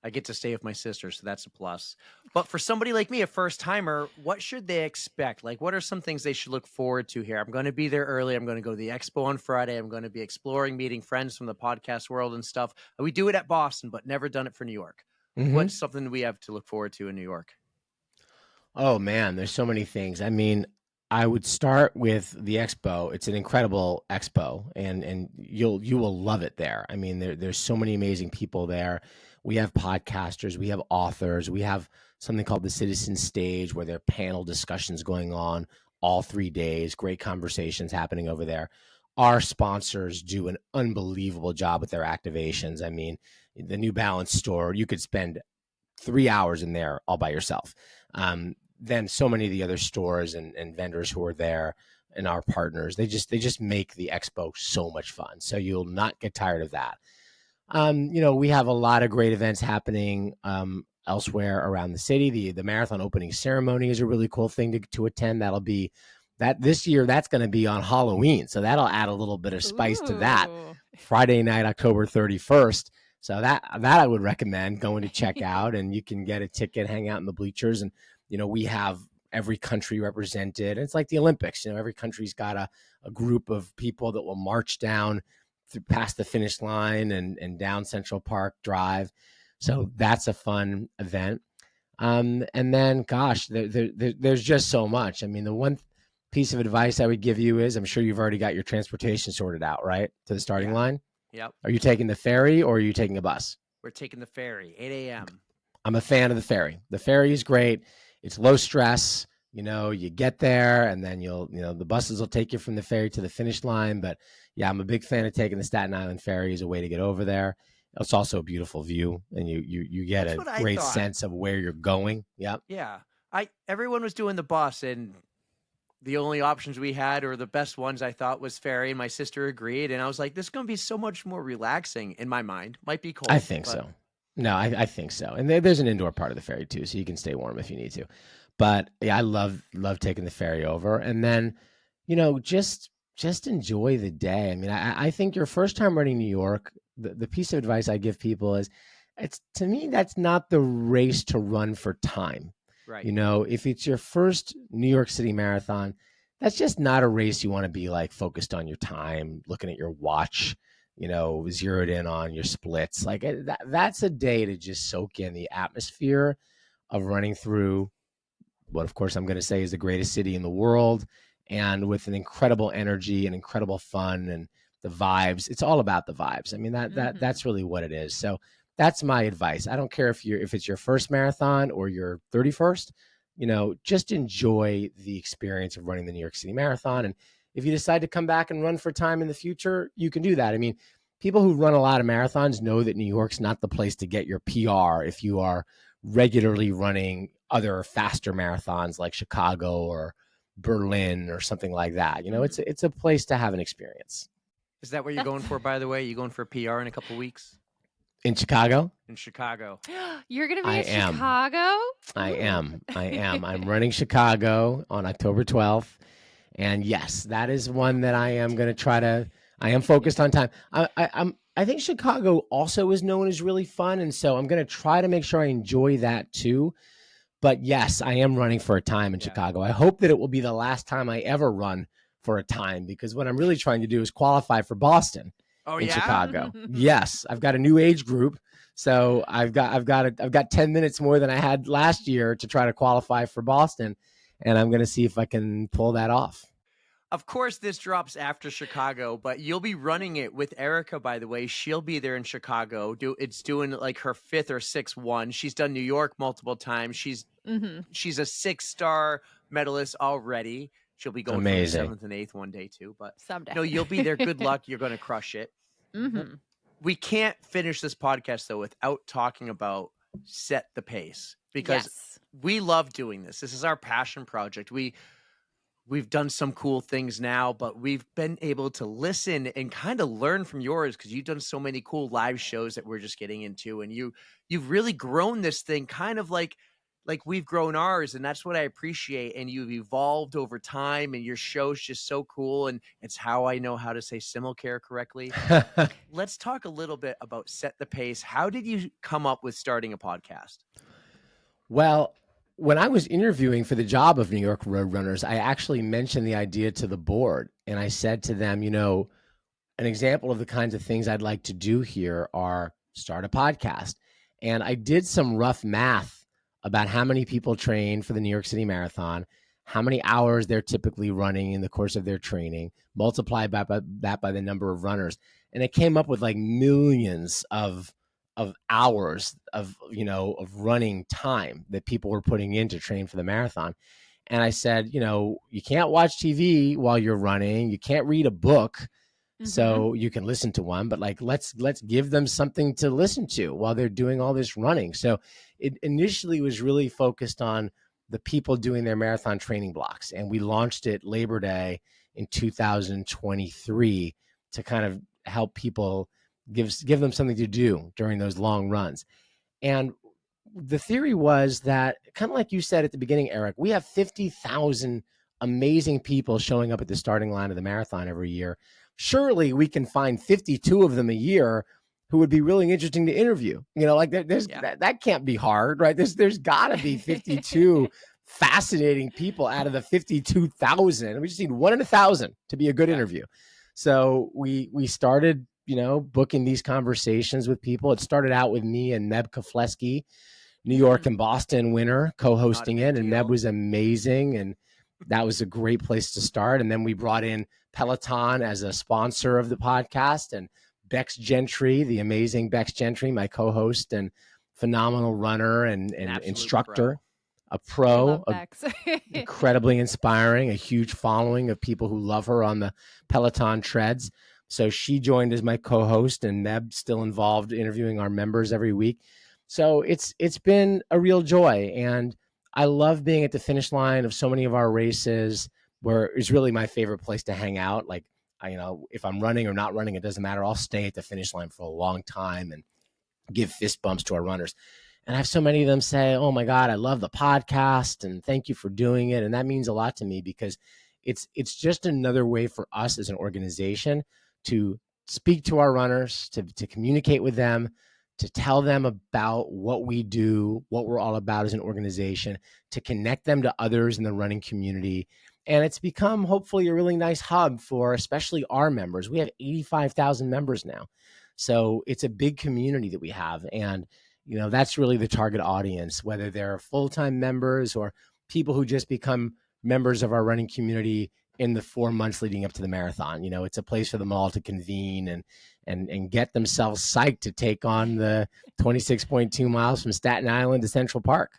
I get to stay with my sister, so that's a plus. But for somebody like me, a first timer, what should they expect? Like, what are some things they should look forward to here? I'm going to be there early. I'm going to go to the expo on Friday. I'm going to be exploring, meeting friends from the podcast world and stuff. We do it at Boston, but never done it for New York. What's something we have to look forward to in New York? Oh man, there's so many things. I mean, I would start with the expo. It's an incredible expo, and you will love it there. I mean, there's so many amazing people there. We have podcasters, we have authors, we have something called the Citizen Stage where there are panel discussions going on all 3 days, great conversations happening over there. Our sponsors do an unbelievable job with their activations. I mean, the New Balance store, you could spend 3 hours in there all by yourself. Then so many of the other stores and vendors who are there and our partners, they just make the expo so much fun. So you'll not get tired of that. We have a lot of great events happening elsewhere around the city. The marathon opening ceremony is a really cool thing to attend. That'll be that this year. That's going to be on Halloween, so that'll add a little bit of spice to that. Friday night, October 31st. So that I would recommend going to check out, and you can get a ticket, hang out in the bleachers, and we have every country represented. It's like the Olympics. Every country's got a group of people that will march down past the finish line and down Central Park Drive. So that's a fun event. And then, gosh, there's just so much. I mean, the one piece of advice I would give you is, I'm sure you've already got your transportation sorted out, right? To the starting line? Yep. Are you taking the ferry or are you taking a bus? We're taking the ferry, 8 a.m. I'm a fan of the ferry. The ferry is great. It's low stress. You get there and then the buses will take you from the ferry to the finish line. But yeah, I'm a big fan of taking the Staten Island ferry as a way to get over there. It's also a beautiful view, and you get That's a what I great thought. sense of where you're going. Yep. Yeah. Everyone was doing the bus, and the only options we had, or the best ones I thought, was ferry, and my sister agreed. And I was like, this is going to be so much more relaxing in my mind. Might be cold. I think so. No, I think so. And there's an indoor part of the ferry too, so you can stay warm if you need to. But yeah, I love taking the ferry over, and then, just enjoy the day. I mean, I think your first time running New York, the piece of advice I give people is, to me, that's not the race to run for time. Right. If it's your first New York City marathon, that's just not a race you want to be like focused on your time, looking at your watch, zeroed in on your splits. Like that's a day to just soak in the atmosphere of running through what, of course, I'm going to say is the greatest city in the world, and with an incredible energy and incredible fun and the vibes. It's all about the vibes. I mean, that's really what it is. So that's my advice. I don't care if it's your first marathon or your 31st, just enjoy the experience of running the New York City Marathon. And if you decide to come back and run for time in the future, you can do that. I mean, people who run a lot of marathons know that New York's not the place to get your PR if you are regularly running other faster marathons like Chicago or Berlin or something like that. It's a place to have an experience. Is that what you're going for, by the way? You going for a PR in a couple weeks? In Chicago? In Chicago. You're going to be in Chicago? I am. I'm running Chicago on October 12th. And yes, that is one that I am going to try to, I am focused on time. I think Chicago also is known as really fun. And so I'm going to try to make sure I enjoy that too. But yes, I am running for a time in Chicago. I hope that it will be the last time I ever run for a time, because what I'm really trying to do is qualify for Boston in Chicago. Yes, I've got a new age group. So I've got 10 minutes more than I had last year to try to qualify for Boston. And I'm going to see if I can pull that off. Of course, this drops after Chicago, but you'll be running it with Erika, by the way. She'll be there in Chicago. It's doing like her 5th or 6th one. She's done New York multiple times. She's a 6-star medalist already. She'll be going for the 7th and 8th one day too. But someday. No, you'll be there. Good luck. You're going to crush it. Mm-hmm. We can't finish this podcast, though, without talking about Set the Pace, because we love doing this. This is our passion project. We've done some cool things now, but we've been able to listen and kind of learn from yours, because you've done so many cool live shows that we're just getting into, and you've really grown this thing kind of like we've grown ours, and that's what I appreciate. And you've evolved over time, and your show's just so cool, and it's how I know how to say Simmelkjaer correctly. Let's talk a little bit about Set the Pace. How did you come up with starting a podcast? Well, when I was interviewing for the job of New York Roadrunners, I actually mentioned the idea to the board, and I said to them, an example of the kinds of things I'd like to do here are start a podcast. And I did some rough math about how many people train for the New York City Marathon, how many hours they're typically running in the course of their training, multiply that by the number of runners. And it came up with like millions of hours of running time that people were putting in to train for the marathon. And I said, you can't watch TV while you're running. You can't read a book. So you can listen to one, but like, let's give them something to listen to while they're doing all this running. So it initially was really focused on the people doing their marathon training blocks. And we launched it Labor Day in 2023 to kind of help people give them something to do during those long runs. And the theory was that, kind of like you said at the beginning, Eric, we have 50,000 amazing people showing up at the starting line of the marathon every year. Surely we can find 52 of them a year who would be really interesting to interview. That can't be hard, right? There's got to be 52 fascinating people out of the 52,000. We just need 1 in 1,000 to be a good interview. So we started, booking these conversations with people. It started out with me and Meb Keflezighi, New York and Boston winner, co-hosting it, and Meb was amazing, and that was a great place to start. And then we brought in Peloton as a sponsor of the podcast, and Bex Gentry, the amazing Bex Gentry, my co-host and phenomenal runner and instructor, a pro, incredibly inspiring, a huge following of people who love her on the Peloton treads. So she joined as my co-host, and Neb's still involved interviewing our members every week. So it's been a real joy, and I love being at the finish line of so many of our races, where it's really my favorite place to hang out. Like, if I'm running or not running, it doesn't matter. I'll stay at the finish line for a long time and give fist bumps to our runners. And I have so many of them say, "Oh my God, I love the podcast and thank you for doing it." And that means a lot to me, because it's just another way for us as an organization to speak to our runners, to communicate with them, to tell them about what we do, what we're all about as an organization, to connect them to others in the running community. And it's become hopefully a really nice hub for especially our members. We have 85,000 members now. So it's a big community that we have. And, that's really the target audience, whether they're full-time members or people who just become members of our running community in the 4 months leading up to the marathon. It's a place for them all to convene and get themselves psyched to take on the 26.2 miles from Staten Island to Central Park.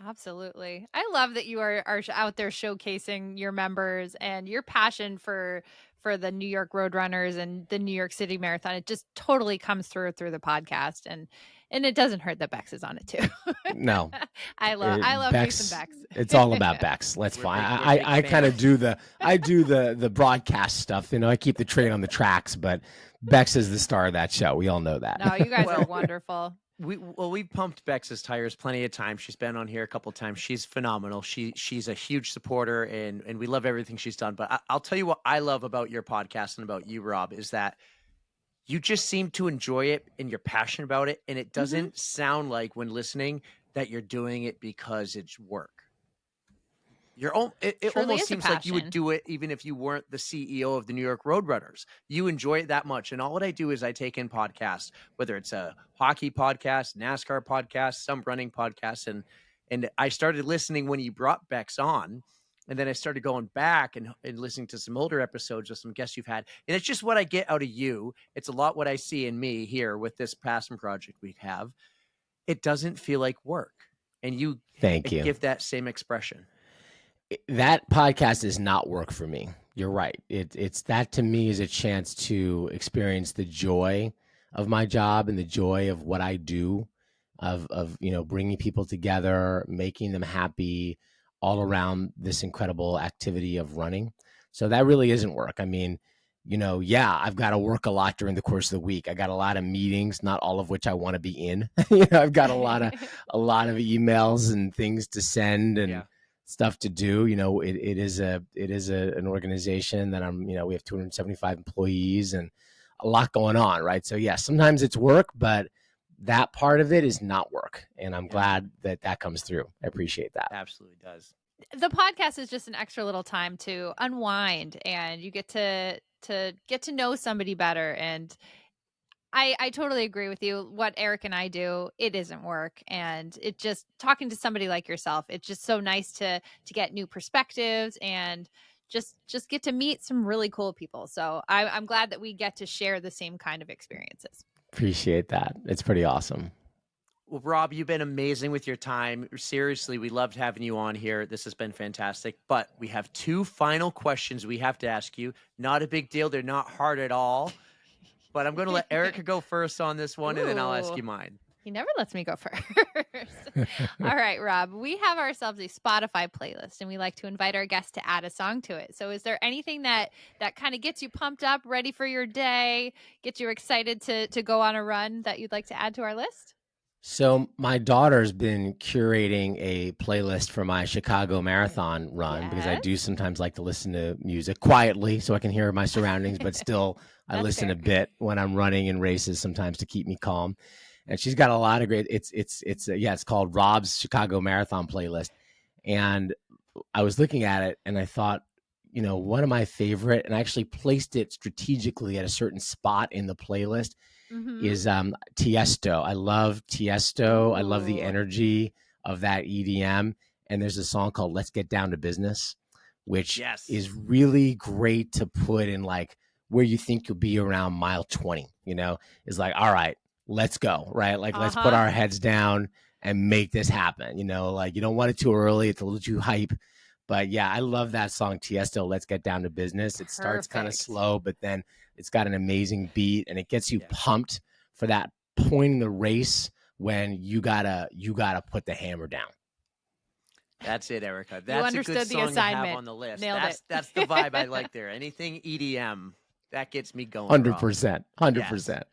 Absolutely. I love that you are out there showcasing your members and your passion for the New York Roadrunners and the New York City Marathon. It just totally comes through the podcast, and it doesn't hurt that Bex is on it too. No, I love Bex, Bex and Bex. It's all about Bex. Let's fine. I kind of do the broadcast stuff. I keep the train on the tracks, but Bex is the star of that show. We all know that. No, you guys are wonderful. We've pumped Bex's tires plenty of times. She's been on here a couple of times. She's phenomenal. She's a huge supporter, and we love everything she's done. But I'll tell you what I love about your podcast and about you, Rob, is that you just seem to enjoy it and you're passionate about it. And it doesn't sound like, when listening, that you're doing it because it's work. It almost seems like you would do it even if you weren't the CEO of the New York Roadrunners. You enjoy it that much. And all what I do is I take in podcasts, whether it's a hockey podcast, NASCAR podcast, some running podcasts. And I started listening when you brought Bex on. And then I started going back and listening to some older episodes of some guests you've had. And it's just what I get out of you. It's a lot what I see in me here with this passion project we have. It doesn't feel like work. And you give that same expression. That podcast is not work for me. You're right. It's that, to me, is a chance to experience the joy of my job and the joy of what I do, of bringing people together, making them happy, all around this incredible activity of running. So that really isn't work. I mean, I've got to work a lot during the course of the week. I got a lot of meetings, not all of which I want to be in. I've got a lot of emails and things to send and stuff to do. It is an organization that we have 275 employees and a lot going on, right? So sometimes it's work, but that part of it is not work. And I'm glad that comes through. I appreciate that. Absolutely does. The podcast is just an extra little time to unwind, and you get to get to know somebody better. And I totally agree with you. What Eric and I do, it isn't work. And it just, talking to somebody like yourself, it's just so nice to get new perspectives and just get to meet some really cool people. So I'm glad that we get to share the same kind of experiences. Appreciate that. It's pretty awesome. Well, Rob, you've been amazing with your time. Seriously, we loved having you on here. This has been fantastic. But we have 2 final questions we have to ask you. Not a big deal. They're not hard at all. But I'm going to let Erika go first on this one, and then I'll ask you mine. He never lets me go first. All right, Rob, we have ourselves a Spotify playlist, and we like to invite our guests to add a song to it. So is there anything that kind of gets you pumped up, ready for your day, gets you excited to go on a run that you'd like to add to our list? So my daughter's been curating a playlist for my Chicago Marathon run, because I do sometimes like to listen to music quietly so I can hear my surroundings, but still I listen a bit when I'm running in races sometimes to keep me calm. And she's got a lot of great, it's called Rob's Chicago Marathon playlist. And I was looking at it and I thought, one of my favorite, and I actually placed it strategically at a certain spot in the playlist, is Tiesto. I love Tiesto. Ooh. I love the energy of that EDM. And there's a song called Let's Get Down to Business, which is really great to put in like where you think you'll be around mile 20, is like, all right, let's go, right? Like, let's put our heads down and make this happen. Like, you don't want it too early. It's a little too hype, But yeah, I love that song Tiesto, Let's Get Down to Business. It starts kind of Perfect. slow, but then it's got an amazing beat and it gets you pumped for that point in the race when you gotta put the hammer down. That's it, Erica. You That's a understood good the song to have assignment. on the list. Nailed it. That's the vibe I like there. Anything EDM, that gets me going. 100%. 100%. Yes.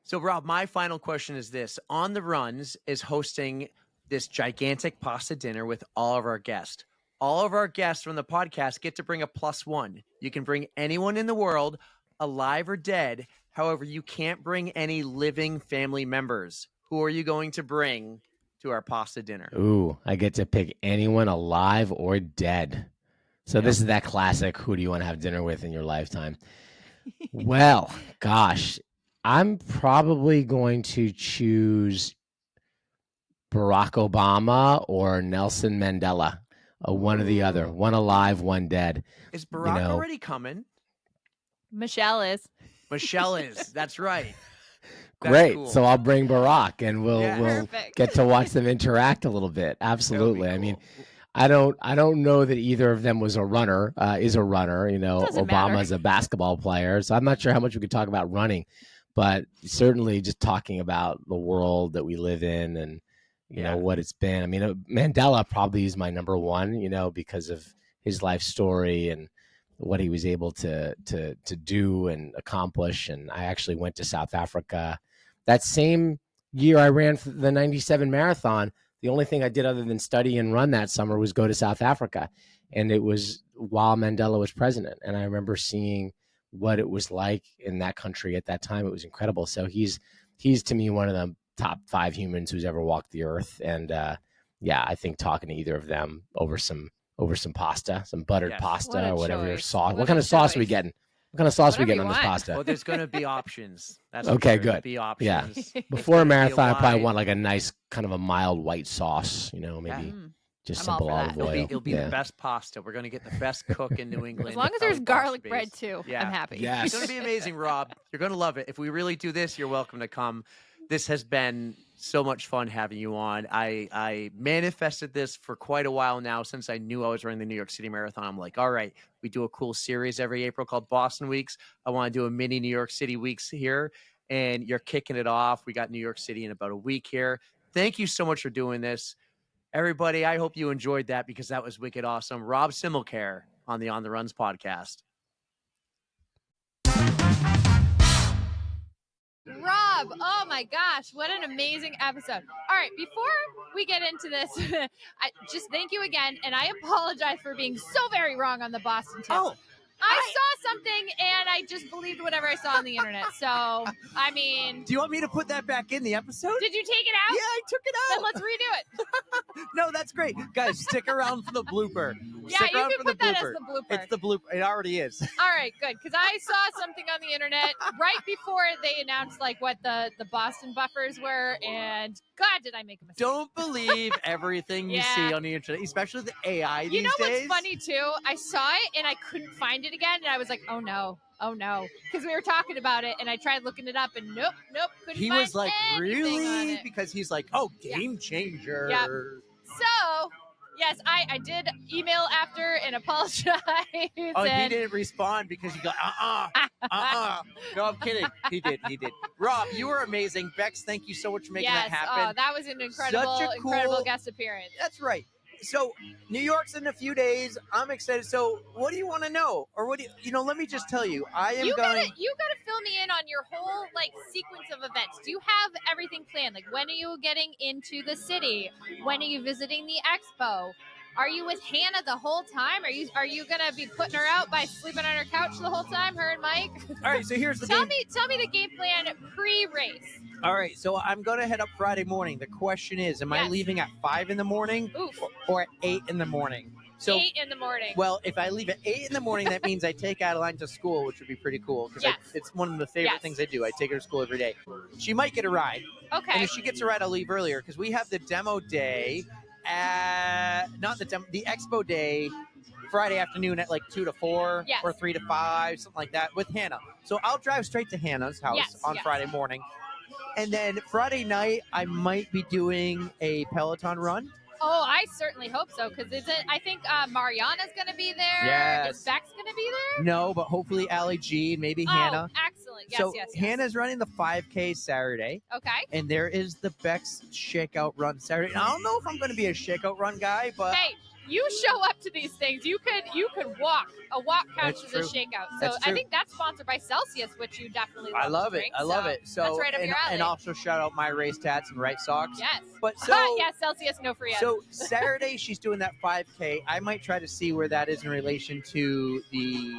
So, Rob, my final question is this. On the Runs is hosting this gigantic pasta dinner with all of our guests. All of our guests from the podcast get to bring a +1. You can bring anyone in the world, alive or dead. However, you can't bring any living family members. Who are you going to bring to our pasta dinner? Ooh, I get to pick anyone alive or dead. So this is that classic, who do you want to have dinner with in your lifetime? Well, gosh, I'm probably going to choose Barack Obama or Nelson Mandela. One or the other. One alive, one dead. Is Barack already coming? Michelle is. Michelle is. That's right. That's Great. cool. So I'll bring Barack and we'll Perfect. get to watch them interact a little bit. Absolutely. Cool. I mean, I don't know that either of them is a runner. You know, Doesn't Obama's matter. a basketball player. So I'm not sure how much we could talk about running, but certainly just talking about the world that we live in and, you know, what it's been. I mean, Mandela probably is my number one, you know, because of his life story and what he was able to do and accomplish. And I actually went to South Africa that same year I ran the 97 marathon. The only thing I did other than study and run that summer was go to South Africa. And it was while Mandela was president. And I remember seeing what it was like in that country at that time. It was incredible. So he's to me one of the top 5 humans who's ever walked the earth. And I think talking to either of them over some pasta, some buttered pasta or whatever your sauce. What kind of sauce are we getting? What kind of sauce are we getting on this pasta? Well, there's going to be options. That's okay, good. good. Be options. Yeah. Before a marathon, I probably want like a nice kind of a mild white sauce, you know, maybe just I'm all simple for that. olive oil. It'll be the best pasta. We're going to get the best cook in New England. As long as there's garlic bread too, I'm happy. Yes. It's going to be amazing, Rob. You're going to love it. If we really do this, you're welcome to come. This has been so much fun having you on. I manifested this for quite a while now since I knew I was running the New York City Marathon. I'm like, all right, we do a cool series every April called Boston Weeks. I want to do a mini New York City Weeks here, and you're kicking it off. We got New York City in about a week here. Thank you so much for doing this. Everybody, I hope you enjoyed that because that was wicked awesome. Rob Simmelkjaer on the On the Runs podcast. Rob, oh my gosh, what an amazing episode. All right, before we get into this, I just thank you again, and I apologize for being so very wrong on the Boston tip. Oh, I saw something, and I just believed whatever I saw on the internet. So, I mean... Do you want me to put that back in the episode? Did you take it out? Yeah, I took it Then out. let's redo it. No, that's great. Guys, stick around for the blooper. Yeah, Stick you around can for the put that as blooper. the blooper. It's the blooper. It already is. All right, good. Because I saw something on the internet right before they announced like what the Boston buffers were, and God, did I make a mistake. Don't believe everything you see on the internet, especially the AI these days. You know what's funny too? I saw it and I couldn't find it again, and I was like, oh no, because we were talking about it, and I tried looking it up, and nope, couldn't He find was like, anything on really? it. Because he's like, oh, game changer. Yep. So, yes, I did email after and apologize. Oh, he didn't respond because you go, No, I'm kidding. He did. Rob, you were amazing. Bex, thank you so much for making that happen. Oh, that was an incredible guest appearance. That's right. So New York's in a few days. I'm excited. So what do you want to know? Or what do you let me just tell you, You gotta fill me in on your whole sequence of events. Do you have everything planned? Like, when are you getting into the city? When are you visiting the expo? Are you with Hannah the whole time? Are you gonna be putting her out by sleeping on her couch the whole time, her and Mike? All right, so here's the tell me the game plan pre-race. All right, so I'm gonna head up Friday morning. The question is, am I leaving at 5 in the morning or at 8 in the morning? So 8 in the morning. Well, if I leave at 8 in the morning, that means I take Adeline to school, which would be pretty cool because it's one of the favorite things I do. I take her to school every day. She might get a ride. Okay. And if she gets a ride, I'll leave earlier because we have the demo day the expo day Friday afternoon at 2 to 4 or 3 to 5, something like that with Hannah. So I'll drive straight to Hannah's house on Friday morning. And then Friday night, I might be doing a Peloton run. Oh, I certainly hope so, because I think Mariana's going to be there. Yes. Is Beck's going to be there? No, but hopefully Allie G and maybe Hannah. Excellent. Yes, So yes. Hannah's running the 5K Saturday. Okay. And there is the Beck's Shakeout Run Saturday. And I don't know if I'm going to be a Shakeout Run guy, but hey, you show up to these things. You could walk. A walk counts as a true. shakeout. So That's true. I think that's sponsored by Celsius, which you definitely love. I love to it. drink, I love it. So that's right up your alley. And also shout out my race tats and right socks. Yes. But so yes, Celsius, no free. So Saturday she's doing that 5K. I might try to see where that is in relation to the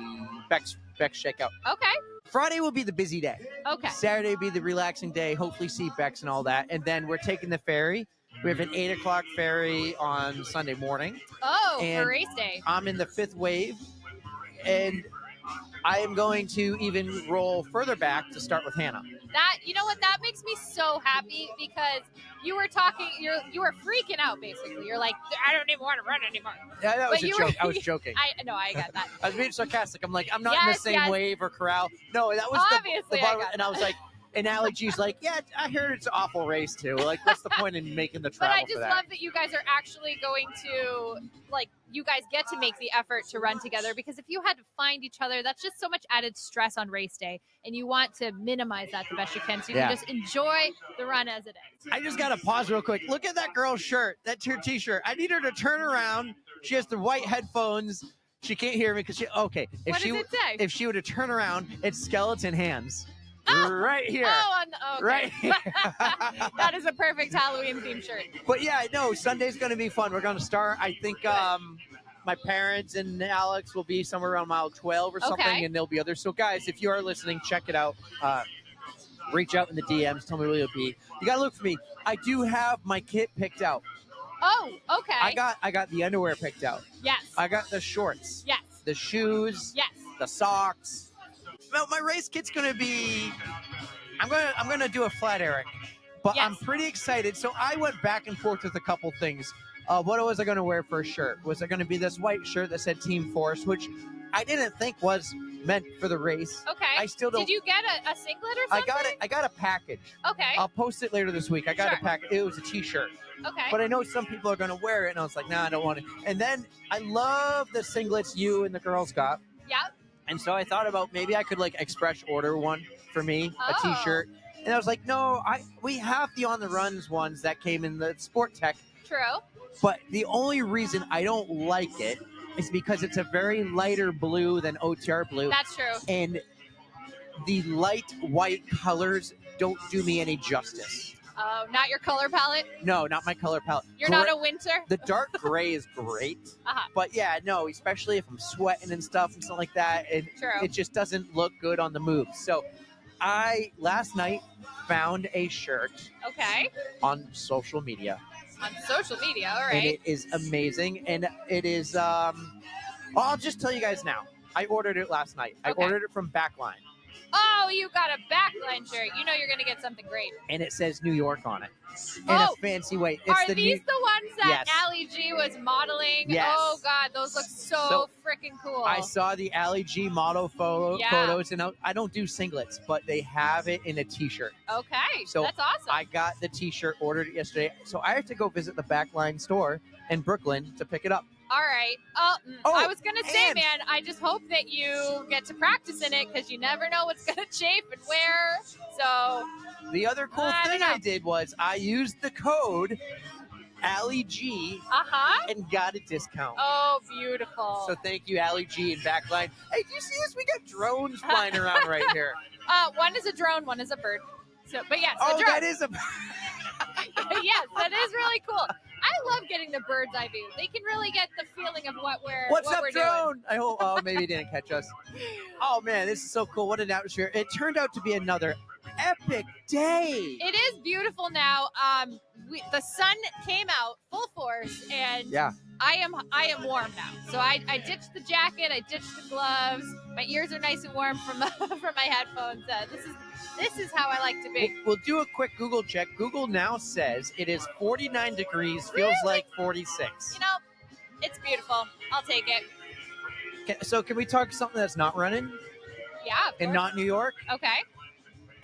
Beck's Shakeout. Okay. Friday will be the busy day. Okay. Saturday will be the relaxing day. Hopefully see Beck's and all that. And then we're taking the ferry. We have an 8 o'clock ferry on Sunday morning. Oh, and for race day. I'm in the 5th wave. And I am going to even roll further back to start with Hannah. That, you know what, that makes me so happy, because you were talking, you were freaking out basically. You're like, I don't even want to run anymore. Yeah, that was But a you joke. were- I was joking. I know, I got that. I was being sarcastic. I'm like, I'm not in the Yes, same yes. wave or corral. No, that was Obviously, the I bottom. got And I was that. like, and Allie G's like, yeah, I heard it's an awful race too. Like, what's the point in making the But travel I for just that? love that you guys are actually going to, like, you guys get to make the effort to run together, because if you had to find each other, that's just so much added stress on race day, and you want to minimize that the best you can, so you Yeah. can just enjoy the run as it is. I just got to pause real quick. Look at that girl's shirt, that t-shirt. I need her to turn around. She has the white headphones. She can't hear me because okay. What does it say? If she were to turn around, it's skeleton hands. Oh! Right here. Okay. Right here. That is a perfect Halloween themed shirt. But yeah, no, Sunday's going to be fun. We're going to start, I think, my parents and Alex will be somewhere around mile 12 or something, Okay. and there'll be others. So guys, if you are listening, check it out. Reach out in the DMs. Tell me where you'll be. You got to look for me. I do have my kit picked out. Oh, okay. I got the underwear picked out. Yes. I got the shorts. Yes. The shoes. Yes. The socks. Well, my race kit's gonna be. I'm gonna do a flat Eric, but Yes. I'm pretty excited. So I went back and forth with a couple things. What was I gonna wear for a shirt? Was it gonna be this white shirt that said Team Force, which I didn't think was meant for the race. Okay. I still don't. Did you get a singlet or something? I got a package. Okay. I'll post it later this week. I got Sure. a package. It was a T-shirt. Okay. But I know some people are going to wear it, and I was like, nah, I don't want it. And then I love the singlets you and the girls got. Yep. And so I thought about maybe I could like express order one for me, a Oh. T-shirt. And I was like, no, we have the On the Runs ones that came in the Sport Tech. True. But the only reason I don't like it is because it's a very lighter blue than OTR blue. That's true. And the light white colors don't do me any justice. Oh, not your color palette? No, not my color palette. You're not a winter? The dark gray is great. Uh-huh. But yeah, no, especially if I'm sweating and stuff and stuff like that, True. it just doesn't look good on the move. So I last night found a shirt Okay. on social media. On social media, all And right. it is amazing. And it is I'll just tell you guys now. I ordered it last night. I Okay. ordered it from Backline. Oh, you got a backline shirt. You know you're going to get something great. And it says New York on it. In Oh. a fancy way. It's Are the these new, the ones that Yes. Ali G was modeling? Yes. Oh, God, those look so So, freaking cool. I saw the Ali G model Yeah. photos, and I don't do singlets, but they have it in a T-shirt. Okay, So that's awesome. I got the T-shirt, ordered it yesterday, so I have to go visit the Backline store in Brooklyn to pick it up. All right. Oh, Oh, I was going to say, and- man, I just hope that you get to practice in it, because you never know what's going to chafe and where. So, The other cool I don't thing know. I did was I used the code Ali G uh-huh. and got a discount. Oh, beautiful. So thank you, Ali G and Backline. Hey, do you see this? We got drones flying around right here. One is a drone, one is a bird. So, but yes, a Oh, drone. that is a. Yes, that is really cool. I love getting the bird's eye view. They can really get the feeling of what we're What's what up, we're doing. drone? I hope. Oh, maybe he didn't catch us. Oh man, this is so cool. What an atmosphere! It turned out to be another epic day. It is beautiful now. The sun came out full force, and Yeah. I am warm now. So I ditched the jacket, I ditched the gloves. My ears are nice and warm from from my headphones. This is how I like to be. We'll do a quick Google check. Google now says it is 49 degrees, feels Really? like 46. You know, it's beautiful. I'll take it. So can we talk something that's not running Yeah. Of and course. not New York? Okay.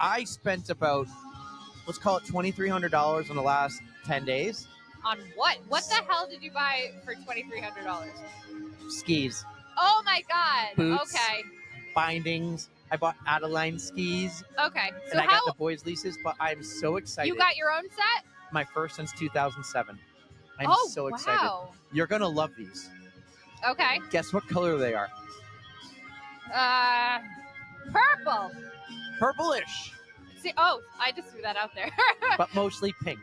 I spent about, let's call it $2,300 in the last 10 days. On what? What the hell did you buy for $2,300? Skis, Oh my God. Boots. Okay. bindings. I bought Adeline skis, Okay. So and I got how the boys' leases. But I'm so excited. you got your own set? My first since 2007. I'm Oh, so excited. wow. You're gonna love these. Okay. Guess what color they are? Purple. Purplish, See, oh, I just threw that out there. but mostly pink.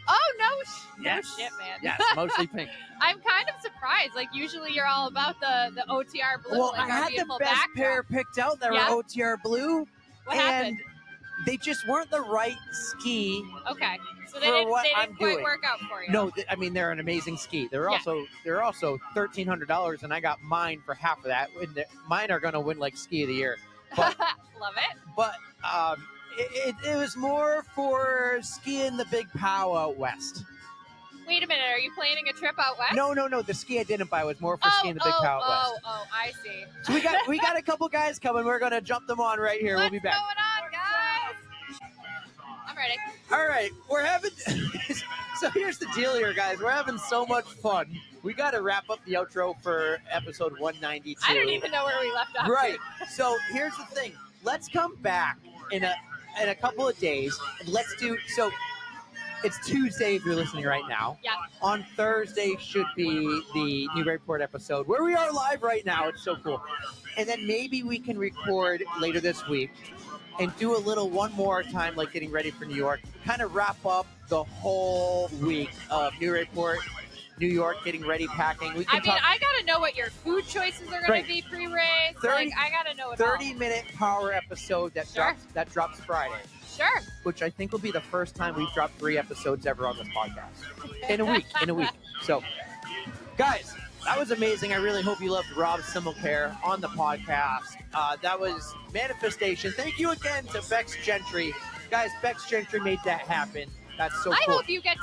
Oh no, Yes. no shit, man. Yes, mostly pink. I'm kind of surprised. Like usually you're all about the OTR blue. Well, like I our had the beautiful best backdrop. pair picked out that Yeah? were OTR blue, What and happened? they just weren't the right ski. Okay, so they for didn't, what they I'm didn't quite doing. work out for you. No, I mean they're an amazing ski. They're Yeah. also $1,300, and I got mine for half of that. Mine are gonna win like ski of the year. But Love it. but it was more for skiing the big pow out west. Wait a minute, are you planning a trip out west? No. The ski I didn't buy was more for skiing the big pow out west. I see. So we got a couple guys coming. We're gonna jump them on right here. What's We'll be back. going on, guys? I'm ready. All right, we're having. So here's the deal, here, guys. We're having so much fun. We got to wrap up the outro for episode 192. I don't even know where we left off. Right. So here's the thing. Let's come back in a couple of days, and let's do. So it's Tuesday if you're listening right now. Yeah. On Thursday should be the Newburyport episode where we are live right now. It's so cool. And then maybe we can record later this week and do a little one more time, like getting ready for New York. Kind of wrap up the whole week of Newburyport, New York, getting ready, packing. We can talk I gotta know what your food choices are gonna Right. be pre-race. 30 Like, I gotta know it all. 30-minute power episode that Sure. drops Friday, Sure. which I think will be the first time we've dropped 3 episodes ever on this podcast in a week. So, guys, that was amazing. I really hope you loved Rob Simmelkjaer on the podcast. That was Manifestation. Thank you again to Bex Gentry. Guys, Bex Gentry made that happen. That's so I cool. hope you get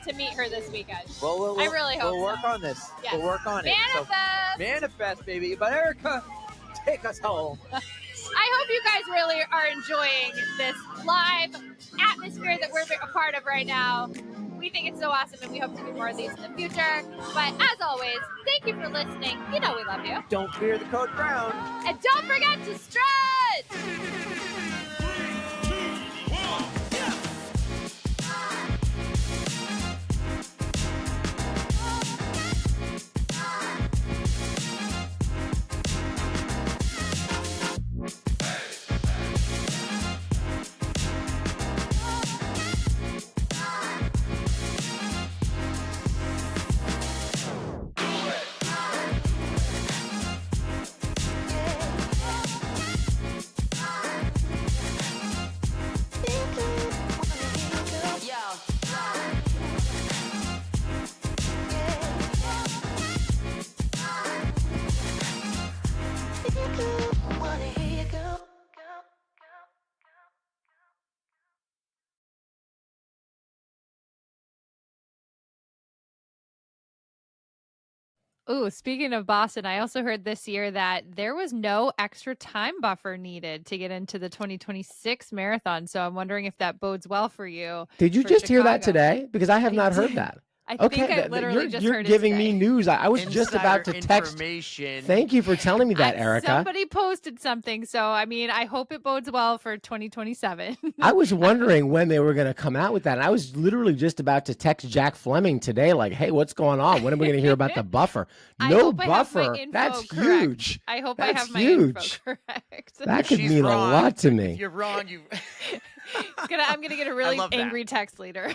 to meet her this weekend. Well, I really hope we'll work so. on this. Yes. We'll work on it. So, Manifest. manifest, baby. But Erika, take us home. I hope you guys really are enjoying this live atmosphere that we're a part of right now. We think it's so awesome, and we hope to do more of these in the future. But as always, thank you for listening. You know we love you. Don't fear the code brown. And don't forget to stretch! Ooh, speaking of Boston, I also heard this year that there was no extra time buffer needed to get into the 2026 marathon. So I'm wondering if that bodes well for you. Did you for just hear that Chicago. today? Because I have I not heard did. that. I Okay, think I literally just you're heard it giving today. me news. I was just about to Insider text. information. Thank you for telling me that, Erika. Somebody posted something. So, I mean, I hope it bodes well for 2027. I was wondering when they were going to come out with that. And I was literally just about to text Jack Fleming today, like, hey, what's going on? When are we going to hear about the buffer? I No hope I have my buffer. info That's correct. huge. I hope That's I have my huge. info correct. That could She's mean wrong. a lot to If me. you're wrong, you. I'm gonna get a really love that. angry text later.